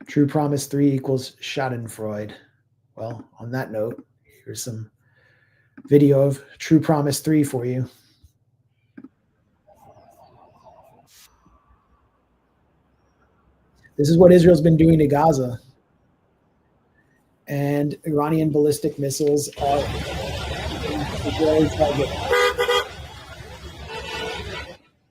True Promise 3 equals Schadenfreude. Well, on that note, here's some video of True Promise 3 for you. This is what Israel's been doing to Gaza. And Iranian ballistic missiles are Israeli target.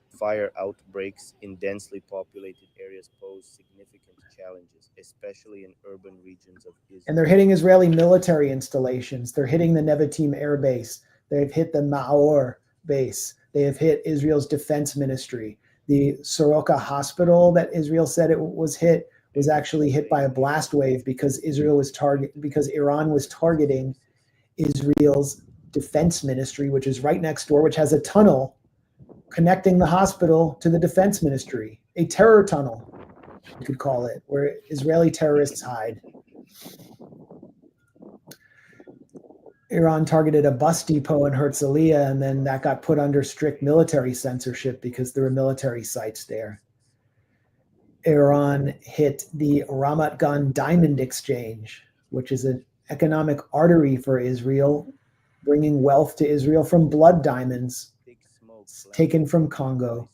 Fire outbreaks in densely populated areas pose significant challenges, especially in urban regions of Israel. And they're hitting Israeli military installations. They're hitting the Nevatim Air Base. They've hit the Ma'or base. They have hit Israel's defense ministry. The Soroka hospital that Israel said it was hit was actually hit by a blast wave because Iran was targeting Israel's defense ministry, which is right next door, which has a tunnel connecting the hospital to the defense ministry, a terror tunnel, you could call it, where Israeli terrorists hide. Iran targeted a bus depot in Herzliya, and then that got put under strict military censorship because there were military sites there. Iran hit the Ramat Gan Diamond Exchange, which is an economic artery for Israel, bringing wealth to Israel from blood diamonds taken from Congo.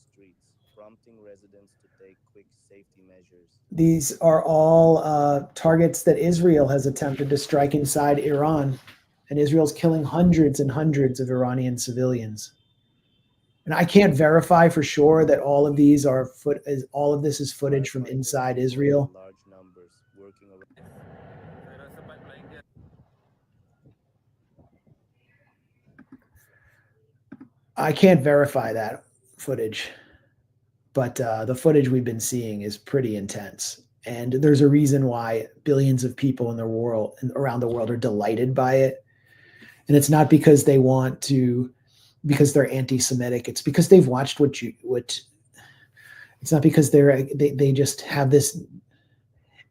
These are all targets that Israel has attempted to strike inside Iran, and Israel's killing hundreds and hundreds of Iranian civilians. And I can't verify for sure that all of these are all of this is footage from inside Israel. I can't verify that footage, but the footage we've been seeing is pretty intense. And there's a reason why billions of people in the world, around the world, are delighted by it. And it's not because they want to, because they're anti-Semitic. It's because they've watched it's not because they just have this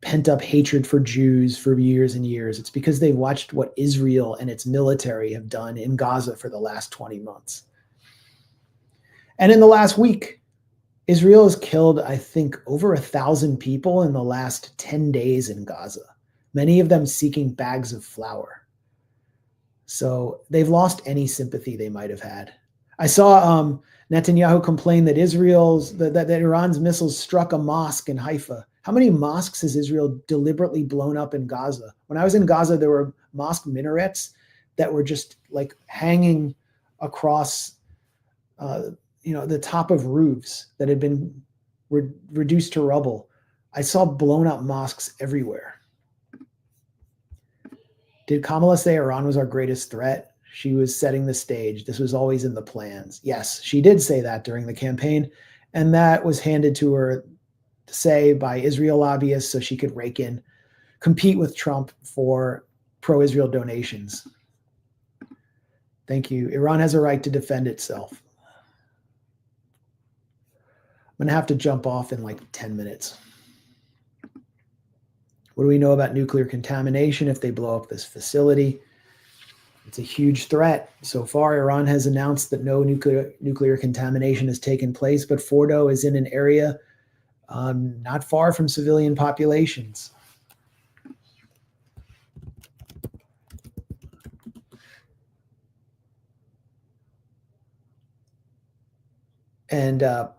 pent-up hatred for Jews for years and years. It's because they've watched what Israel and its military have done in Gaza for the last 20 months. And in the last week, Israel has killed, I think, over 1,000 people in the last 10 days in Gaza, many of them seeking bags of flour. So they've lost any sympathy they might have had. I saw Netanyahu complain that that Iran's missiles struck a mosque in Haifa. How many mosques has Israel deliberately blown up in Gaza? When I was in Gaza, there were mosque minarets that were just like hanging across the top of roofs that had been reduced to rubble. I saw blown up mosques everywhere. Did Kamala say Iran was our greatest threat? She was setting the stage. This was always in the plans. Yes, she did say that during the campaign, and that was handed to her to say by Israel lobbyists so she could compete with Trump for pro-Israel donations. Thank you. Iran has a right to defend itself. I'm going to have to jump off in like 10 minutes. What do we know about nuclear contamination if they blow up this facility? It's a huge threat. So far, Iran has announced that no nuclear contamination has taken place, but Fordo is in an area not far from civilian populations. And the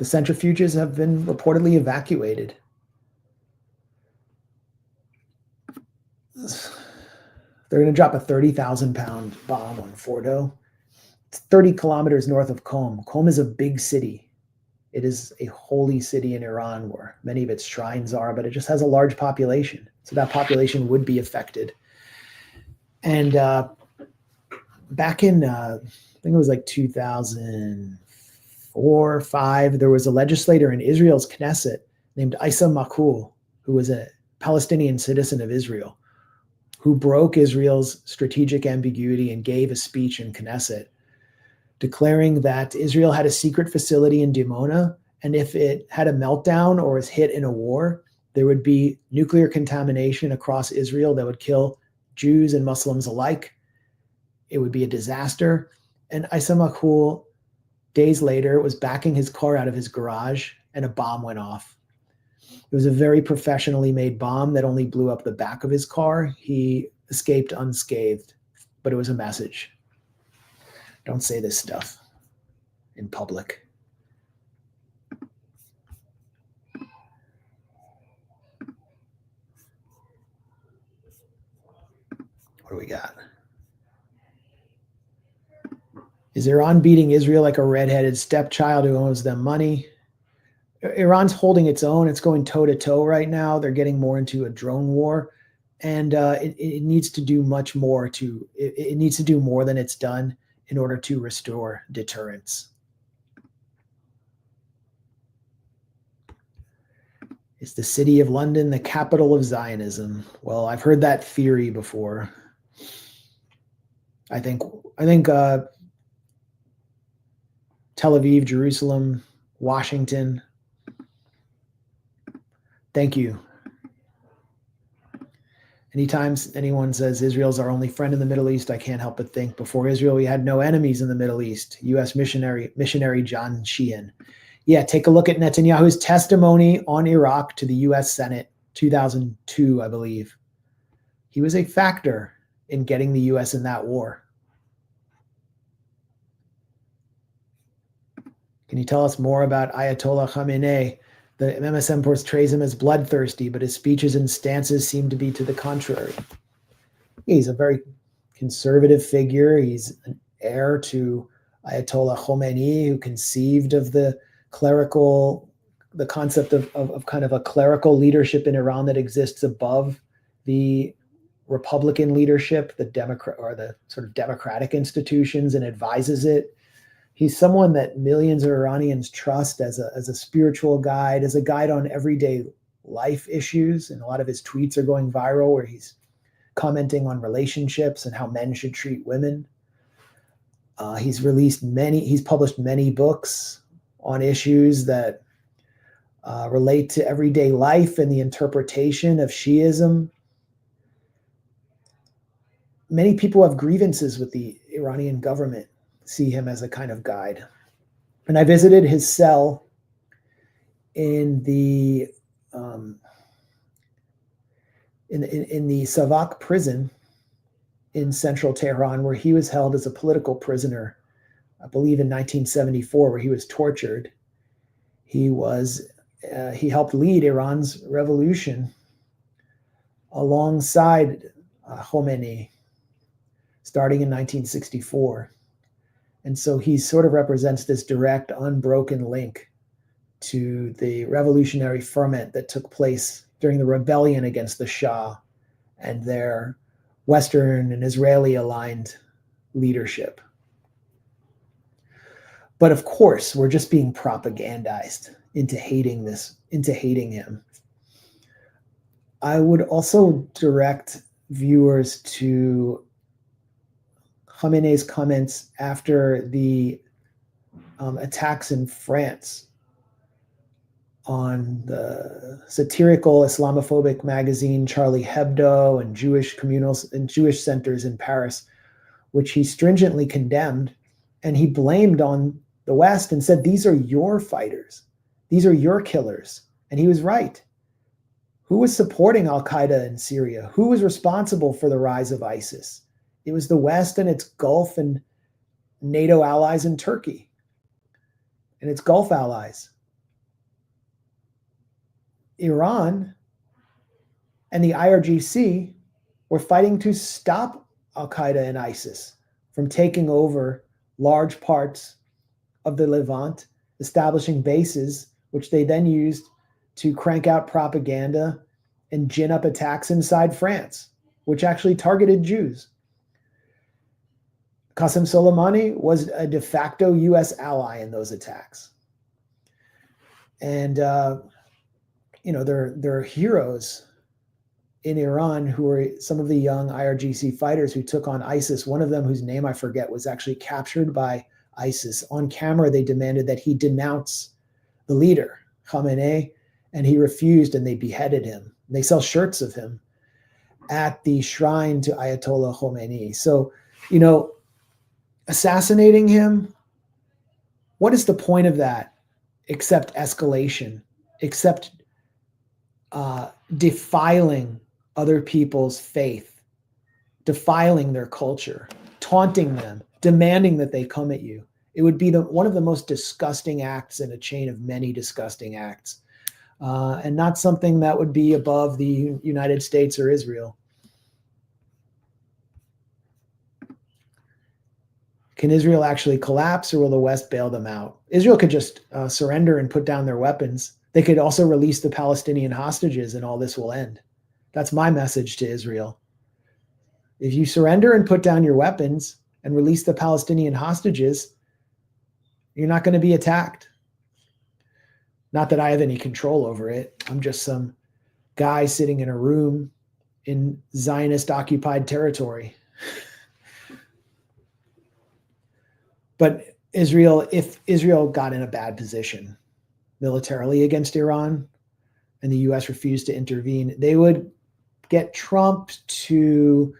centrifuges have been reportedly evacuated. They're going to drop a 30,000-pound bomb on Fordo. It's 30 kilometers north of Qom. Qom is a big city. It is a holy city in Iran where many of its shrines are, but it just has a large population. So that population would be affected. And back in, I think it was like 2004 or 5, there was a legislator in Israel's Knesset named Issa Makul, who was a Palestinian citizen of Israel, who broke Israel's strategic ambiguity and gave a speech in Knesset declaring that Israel had a secret facility in Dimona, and if it had a meltdown or was hit in a war, there would be nuclear contamination across Israel that would kill Jews and Muslims alike. It would be a disaster. And Issa Makul, days later, was backing his car out of his garage, and a bomb went off. It was a very professionally made bomb that only blew up the back of his car. He escaped unscathed, but it was a message. Don't say this stuff in public. What do we got? Is Iran beating Israel like a redheaded stepchild who owes them money? Iran's holding its own. It's going toe-to-toe right now. They're getting more into a drone war. And it needs to do much more it needs to do more than it's done in order to restore deterrence. Is the city of London the capital of Zionism? Well, I've heard that theory before. I think Tel Aviv, Jerusalem, Washington. Thank you. Anytime anyone says Israel's our only friend in the Middle East, I can't help but think before Israel, we had no enemies in the Middle East. U.S. missionary John Sheehan. Yeah, take a look at Netanyahu's testimony on Iraq to the U.S. Senate, 2002, I believe. He was a factor in getting the U.S. in that war. Can you tell us more about Ayatollah Khamenei? The MSM portrays him as bloodthirsty, but his speeches and stances seem to be to the contrary. He's a very conservative figure. He's an heir to Ayatollah Khomeini, who conceived of the concept of kind of a clerical leadership in Iran that exists above the Republican leadership, the sort of democratic institutions, and advises it. He's someone that millions of Iranians trust as a spiritual guide, as a guide on everyday life issues. And a lot of his tweets are going viral where he's commenting on relationships and how men should treat women. He's published many books on issues that relate to everyday life and the interpretation of Shiism. Many people have grievances with the Iranian government, see him as a kind of guide. And I visited his cell in the Savak prison in central Tehran, where he was held as a political prisoner, I believe in 1974, where he was tortured. He helped lead Iran's revolution alongside Khomeini, starting in 1964. And so he sort of represents this direct, unbroken link to the revolutionary ferment that took place during the rebellion against the Shah and their Western and Israeli-aligned leadership. But of course, we're just being propagandized into hating him. I would also direct viewers to Khamenei's comments after the attacks in France on the satirical Islamophobic magazine Charlie Hebdo and Jewish communals and Jewish centers in Paris, which he stringently condemned, and he blamed on the West and said, these are your fighters. These are your killers. And he was right. Who was supporting al-Qaeda in Syria? Who was responsible for the rise of ISIS? It was the West and its Gulf and NATO allies in Turkey and its Gulf allies. Iran and the IRGC were fighting to stop al-Qaeda and ISIS from taking over large parts of the Levant, establishing bases, which they then used to crank out propaganda and gin up attacks inside France, which actually targeted Jews. Qasem Soleimani was a de facto US ally in those attacks. And, there are heroes in Iran who are some of the young IRGC fighters who took on ISIS. One of them, whose name I forget, was actually captured by ISIS. On camera, they demanded that he denounce the leader, Khamenei, and he refused, and they beheaded him. They sell shirts of him at the shrine to Ayatollah Khomeini. So, assassinating him, what is the point of that except escalation, except defiling other people's faith, defiling their culture, taunting them, demanding that they come at you? It would be one of the most disgusting acts in a chain of many disgusting acts, and not something that would be above the United States or Israel. Can Israel actually collapse, or will the West bail them out? Israel could just surrender and put down their weapons. They could also release the Palestinian hostages, and all this will end. That's my message to Israel. If you surrender and put down your weapons and release the Palestinian hostages, you're not going to be attacked. Not that I have any control over it. I'm just some guy sitting in a room in Zionist-occupied territory. But if Israel got in a bad position militarily against Iran and the US refused to intervene, they would get Trump to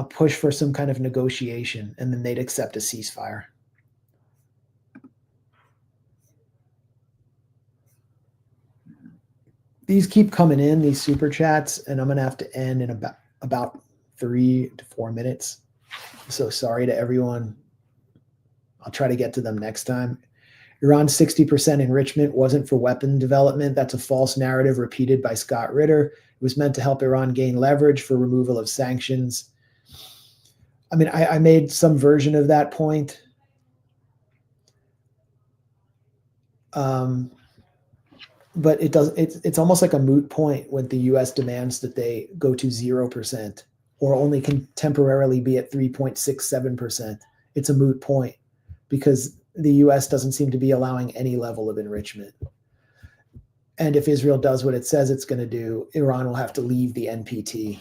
push for some kind of negotiation, and then they'd accept a ceasefire. These keep coming in, these super chats, and I'm going to have to end in about 3 to 4 minutes. So sorry to everyone. I'll try to get to them next time. Iran's 60% enrichment wasn't for weapon development. That's a false narrative repeated by Scott Ritter. It was meant to help Iran gain leverage for removal of sanctions. I mean, I made some version of that point. But it's almost like a moot point when the US demands that they go to 0% or only can temporarily be at 3.67%. It's a moot point because the US doesn't seem to be allowing any level of enrichment. And if Israel does what it says it's going to do, Iran will have to leave the NPT.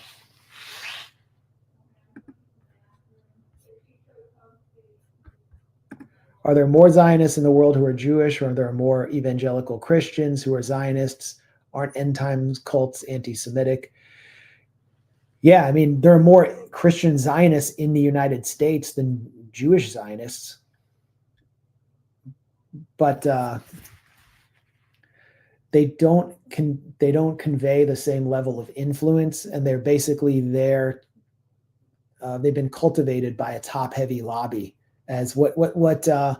Are there more Zionists in the world who are Jewish, or are there more evangelical Christians who are Zionists? Aren't end times cults anti-Semitic? Yeah, I mean, there are more Christian Zionists in the United States than Jewish Zionists. But they don't convey the same level of influence, and they're basically there. They've been cultivated by a top-heavy lobby, as what the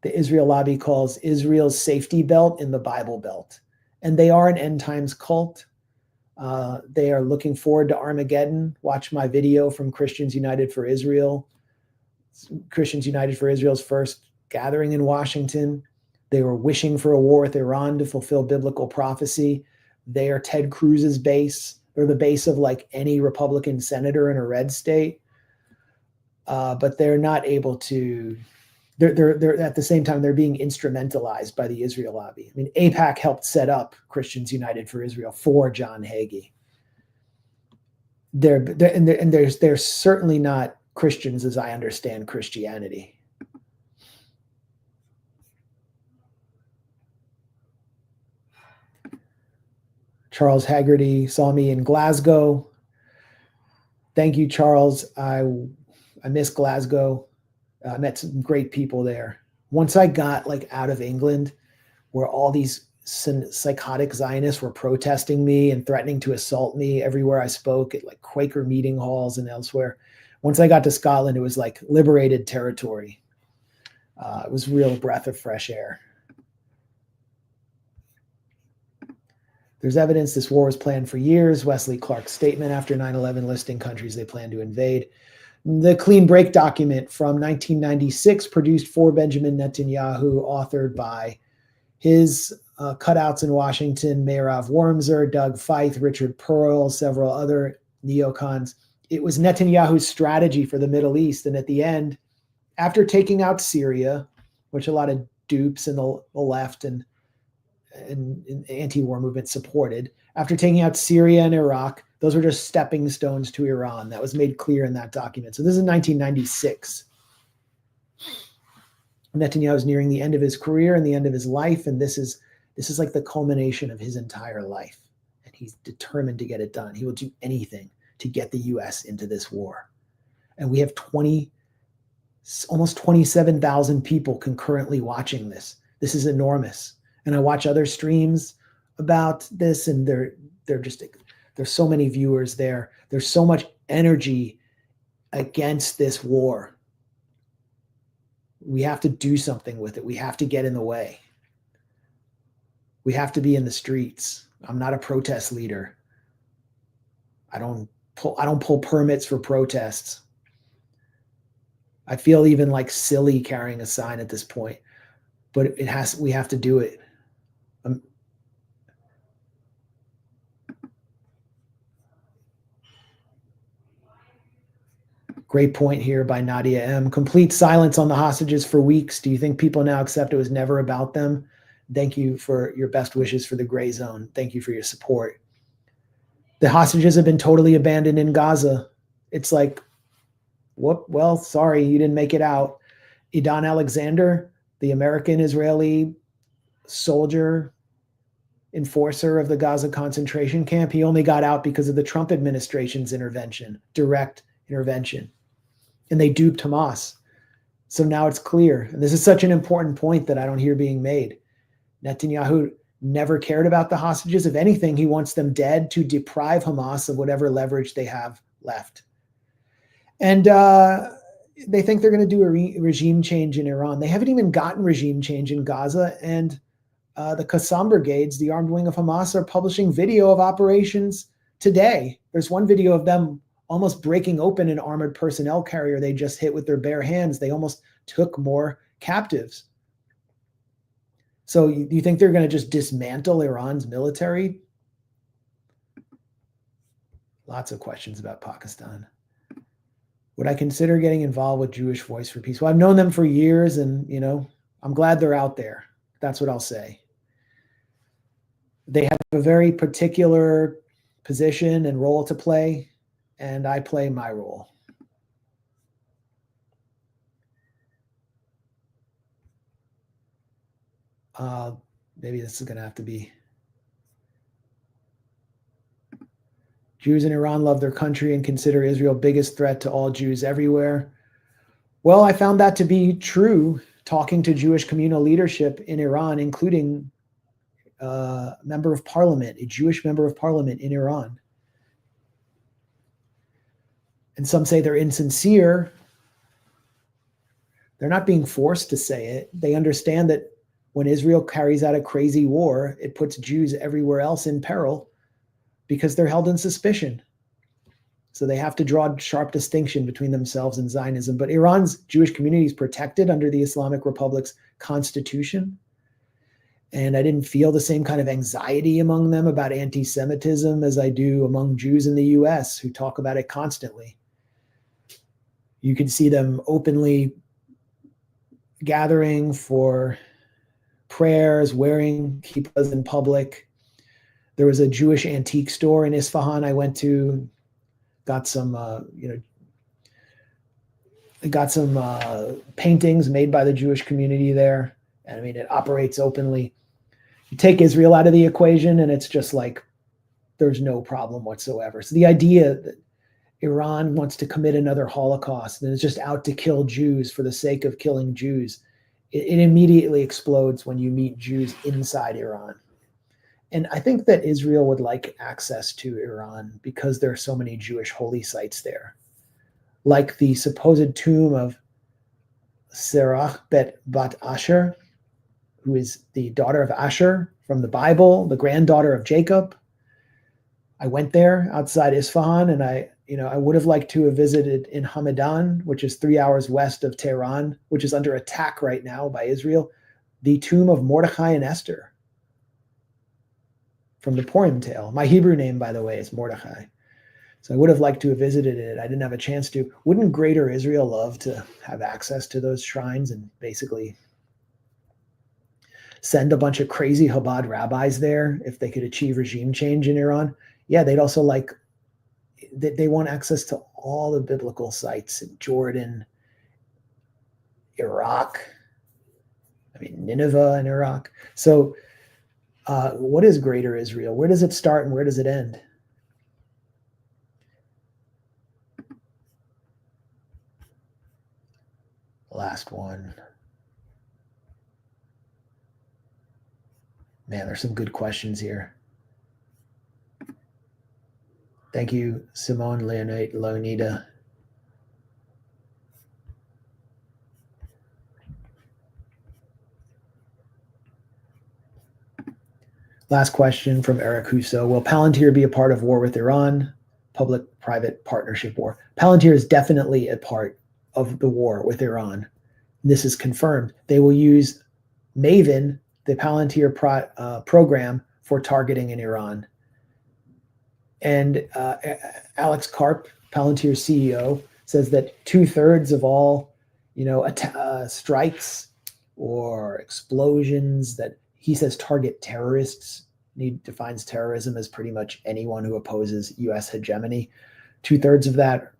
Israel lobby calls Israel's safety belt in the Bible Belt. And they are an end times cult. They are looking forward to Armageddon. Watch my video from Christians United for Israel. Christians United for Israel's first gathering in Washington. They were wishing for a war with Iran to fulfill biblical prophecy. They are Ted Cruz's base. They're the base of like any Republican senator in a red state. But they're not able to, they're at the same time, they're being instrumentalized by the Israel lobby. I mean, AIPAC helped set up Christians United for Israel for John Hagee. They're certainly not Christians as I understand Christianity. Charles Haggerty saw me in Glasgow. Thank you, Charles. I miss Glasgow. I met some great people there. Once I got like out of England, where all these psychotic Zionists were protesting me and threatening to assault me everywhere I spoke, at like Quaker meeting halls and elsewhere. Once I got to Scotland, it was like liberated territory. It was a real breath of fresh air. There's evidence this war was planned for years. Wesley Clark's statement after 9/11 listing countries they plan to invade. The clean break document from 1996 produced for Benjamin Netanyahu, authored by his cutouts in Washington, Meirav Wormser, Doug Feith, Richard Pearl, several other neocons. It was Netanyahu's strategy for the Middle East. And at the end, after taking out Syria, which a lot of dupes in the left and anti-war movement supported, after taking out Syria and Iraq, those were just stepping stones to Iran. That was made clear in that document. So this is 1996. Netanyahu is nearing the end of his career and the end of his life, and this is like the culmination of his entire life. And he's determined to get it done. He will do anything to get the U.S. into this war. And we have almost 27,000 people concurrently watching this. This is enormous. And I watch other streams about this, and there's so many viewers there. There's so much energy against this war. We have to do something with it. We have to get in the way. We have to be in the streets. I'm not a protest leader. I don't pull permits for protests. I feel even like silly carrying a sign at this point, but we have to do it. Great point here by Nadia M. Complete silence on the hostages for weeks. Do you think people now accept it was never about them? Thank you for your best wishes for the Grayzone. Thank you for your support. The hostages have been totally abandoned in Gaza. It's like, whoop, well, sorry, you didn't make it out. Idan Alexander, the American-Israeli soldier, enforcer of the Gaza concentration camp, he only got out because of the Trump administration's intervention, direct intervention. And they duped Hamas. So now it's clear. And this is such an important point that I don't hear being made. Netanyahu never cared about the hostages. If anything, he wants them dead to deprive Hamas of whatever leverage they have left. And they think they're going to do a regime change in Iran. They haven't even gotten regime change in Gaza. And the Qassam brigades, the armed wing of Hamas, are publishing video of operations today. There's one video of them almost breaking open an armored personnel carrier they just hit with their bare hands. They almost took more captives. So you think they're going to just dismantle Iran's military? Lots of questions about Pakistan. Would I consider getting involved with Jewish Voice for Peace? Well, I've known them for years, and I'm glad they're out there. That's what I'll say. They have a very particular position and role to play, and I play my role. Maybe this is going to have to be. Jews in Iran love their country and consider Israel biggest threat to all Jews everywhere. Well, I found that to be true talking to Jewish communal leadership in Iran, including a member of parliament, a Jewish member of parliament in Iran. And some say they're insincere. They're not being forced to say it. They understand that when Israel carries out a crazy war, it puts Jews everywhere else in peril because they're held in suspicion. So they have to draw a sharp distinction between themselves and Zionism. But Iran's Jewish community is protected under the Islamic Republic's constitution. And I didn't feel the same kind of anxiety among them about anti-Semitism as I do among Jews in the US who talk about it constantly. You can see them openly gathering for prayers, wearing kippas in public. There was a Jewish antique store in Isfahan I went to, got some paintings made by the Jewish community there. And I mean, it operates openly. You take Israel out of the equation and it's just like there's no problem whatsoever. So the idea that Iran wants to commit another Holocaust and is just out to kill Jews for the sake of killing Jews, it immediately explodes when you meet Jews inside Iran. And I think that Israel would like access to Iran because there are so many Jewish holy sites there, like the supposed tomb of Serach bat Asher, who is the daughter of Asher from the Bible, the granddaughter of Jacob. I went there outside Isfahan, and I would have liked to have visited in Hamadan, which is 3 hours west of Tehran, which is under attack right now by Israel, the tomb of Mordechai and Esther from the Purim tale. My Hebrew name, by the way, is Mordechai. So I would have liked to have visited it. I didn't have a chance to. Wouldn't Greater Israel love to have access to those shrines and basically send a bunch of crazy Chabad rabbis there if they could achieve regime change in Iran? Yeah, they'd also they want access to all the biblical sites in Jordan, Iraq, Nineveh in Iraq. So what is Greater Israel? Where does it start and where does it end? Last one. Man, there's some good questions here. Thank you, Simone Leonida. Last question from Eric Husso. Will Palantir be a part of war with Iran? Public-private partnership war. Palantir is definitely a part of the war with Iran. This is confirmed. They will use Maven, the Palantir program, for targeting in Iran. And Alex Karp, Palantir's CEO, says that 2/3 of all, strikes or explosions that he says target terrorists. He defines terrorism as pretty much anyone who opposes U.S. hegemony. 2/3 of that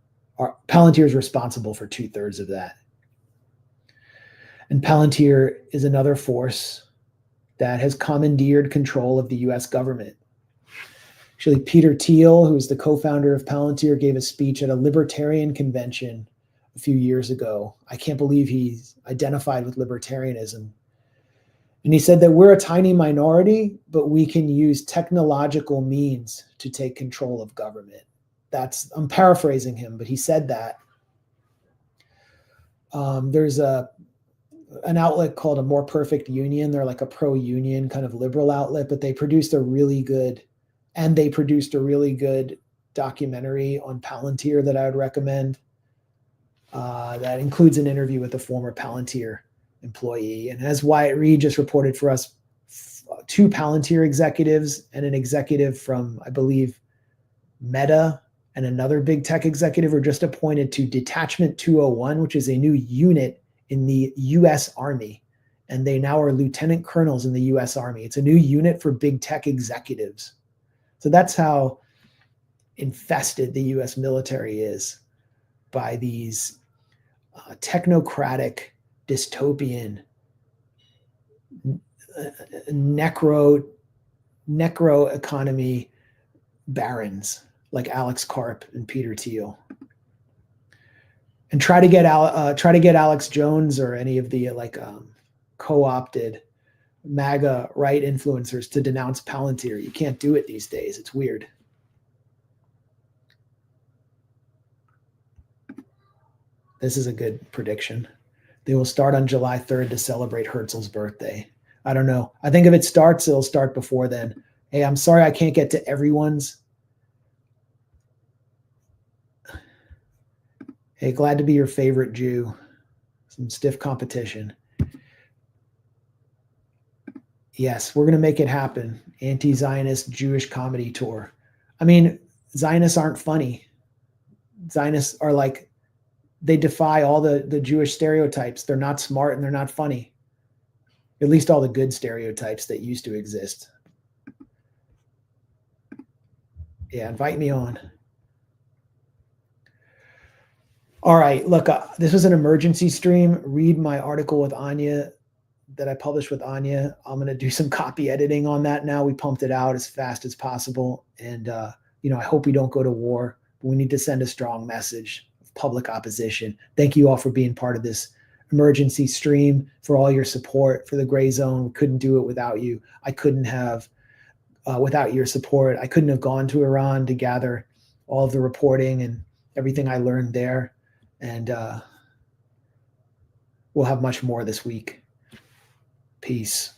Palantir is responsible for 2/3 of that. And Palantir is another force that has commandeered control of the U.S. government. Actually, Peter Thiel, who's the co-founder of Palantir, gave a speech at a libertarian convention a few years ago. I can't believe he's identified with libertarianism. And he said that we're a tiny minority, but we can use technological means to take control of government. I'm paraphrasing him, but he said that. There's an outlet called A More Perfect Union. They're like a pro-union kind of liberal outlet, but they produced a really good documentary on Palantir that I would recommend. That includes an interview with a former Palantir employee. And as Wyatt Reed just reported for us, 2 Palantir executives and an executive from, I believe, Meta and another big tech executive were just appointed to Detachment 201, which is a new unit in the U.S. Army. And they now are lieutenant colonels in the U.S. Army. It's a new unit for big tech executives. So that's how infested the U.S. military is by these technocratic, dystopian, necro economy barons like Alex Karp and Peter Thiel. And try to get Alex Jones or any of the co-opted MAGA right influencers to denounce Palantir. You can't do it these days. It's weird. This is a good prediction. They will start on July 3rd to celebrate Herzl's birthday. I don't know. I think if it starts, it'll start before then. Hey, I'm sorry I can't get to everyone's. Hey, glad to be your favorite Jew. Some stiff competition. Yes, we're going to make it happen. Anti-Zionist Jewish comedy tour. I mean, Zionists aren't funny. Zionists are they defy all the Jewish stereotypes. They're not smart and they're not funny. At least all the good stereotypes that used to exist. Yeah, invite me on. All right, look, this was an emergency stream. Read my article with Anya. that I published with Anya. I'm going to do some copy editing on that now. We pumped it out as fast as possible. And, I hope we don't go to war, but we need to send a strong message of public opposition. Thank you all for being part of this emergency stream, for all your support for the Grayzone. We couldn't do it without you. I couldn't have, without your support, I couldn't have gone to Iran to gather all of the reporting and everything I learned there. And we'll have much more this week. Peace.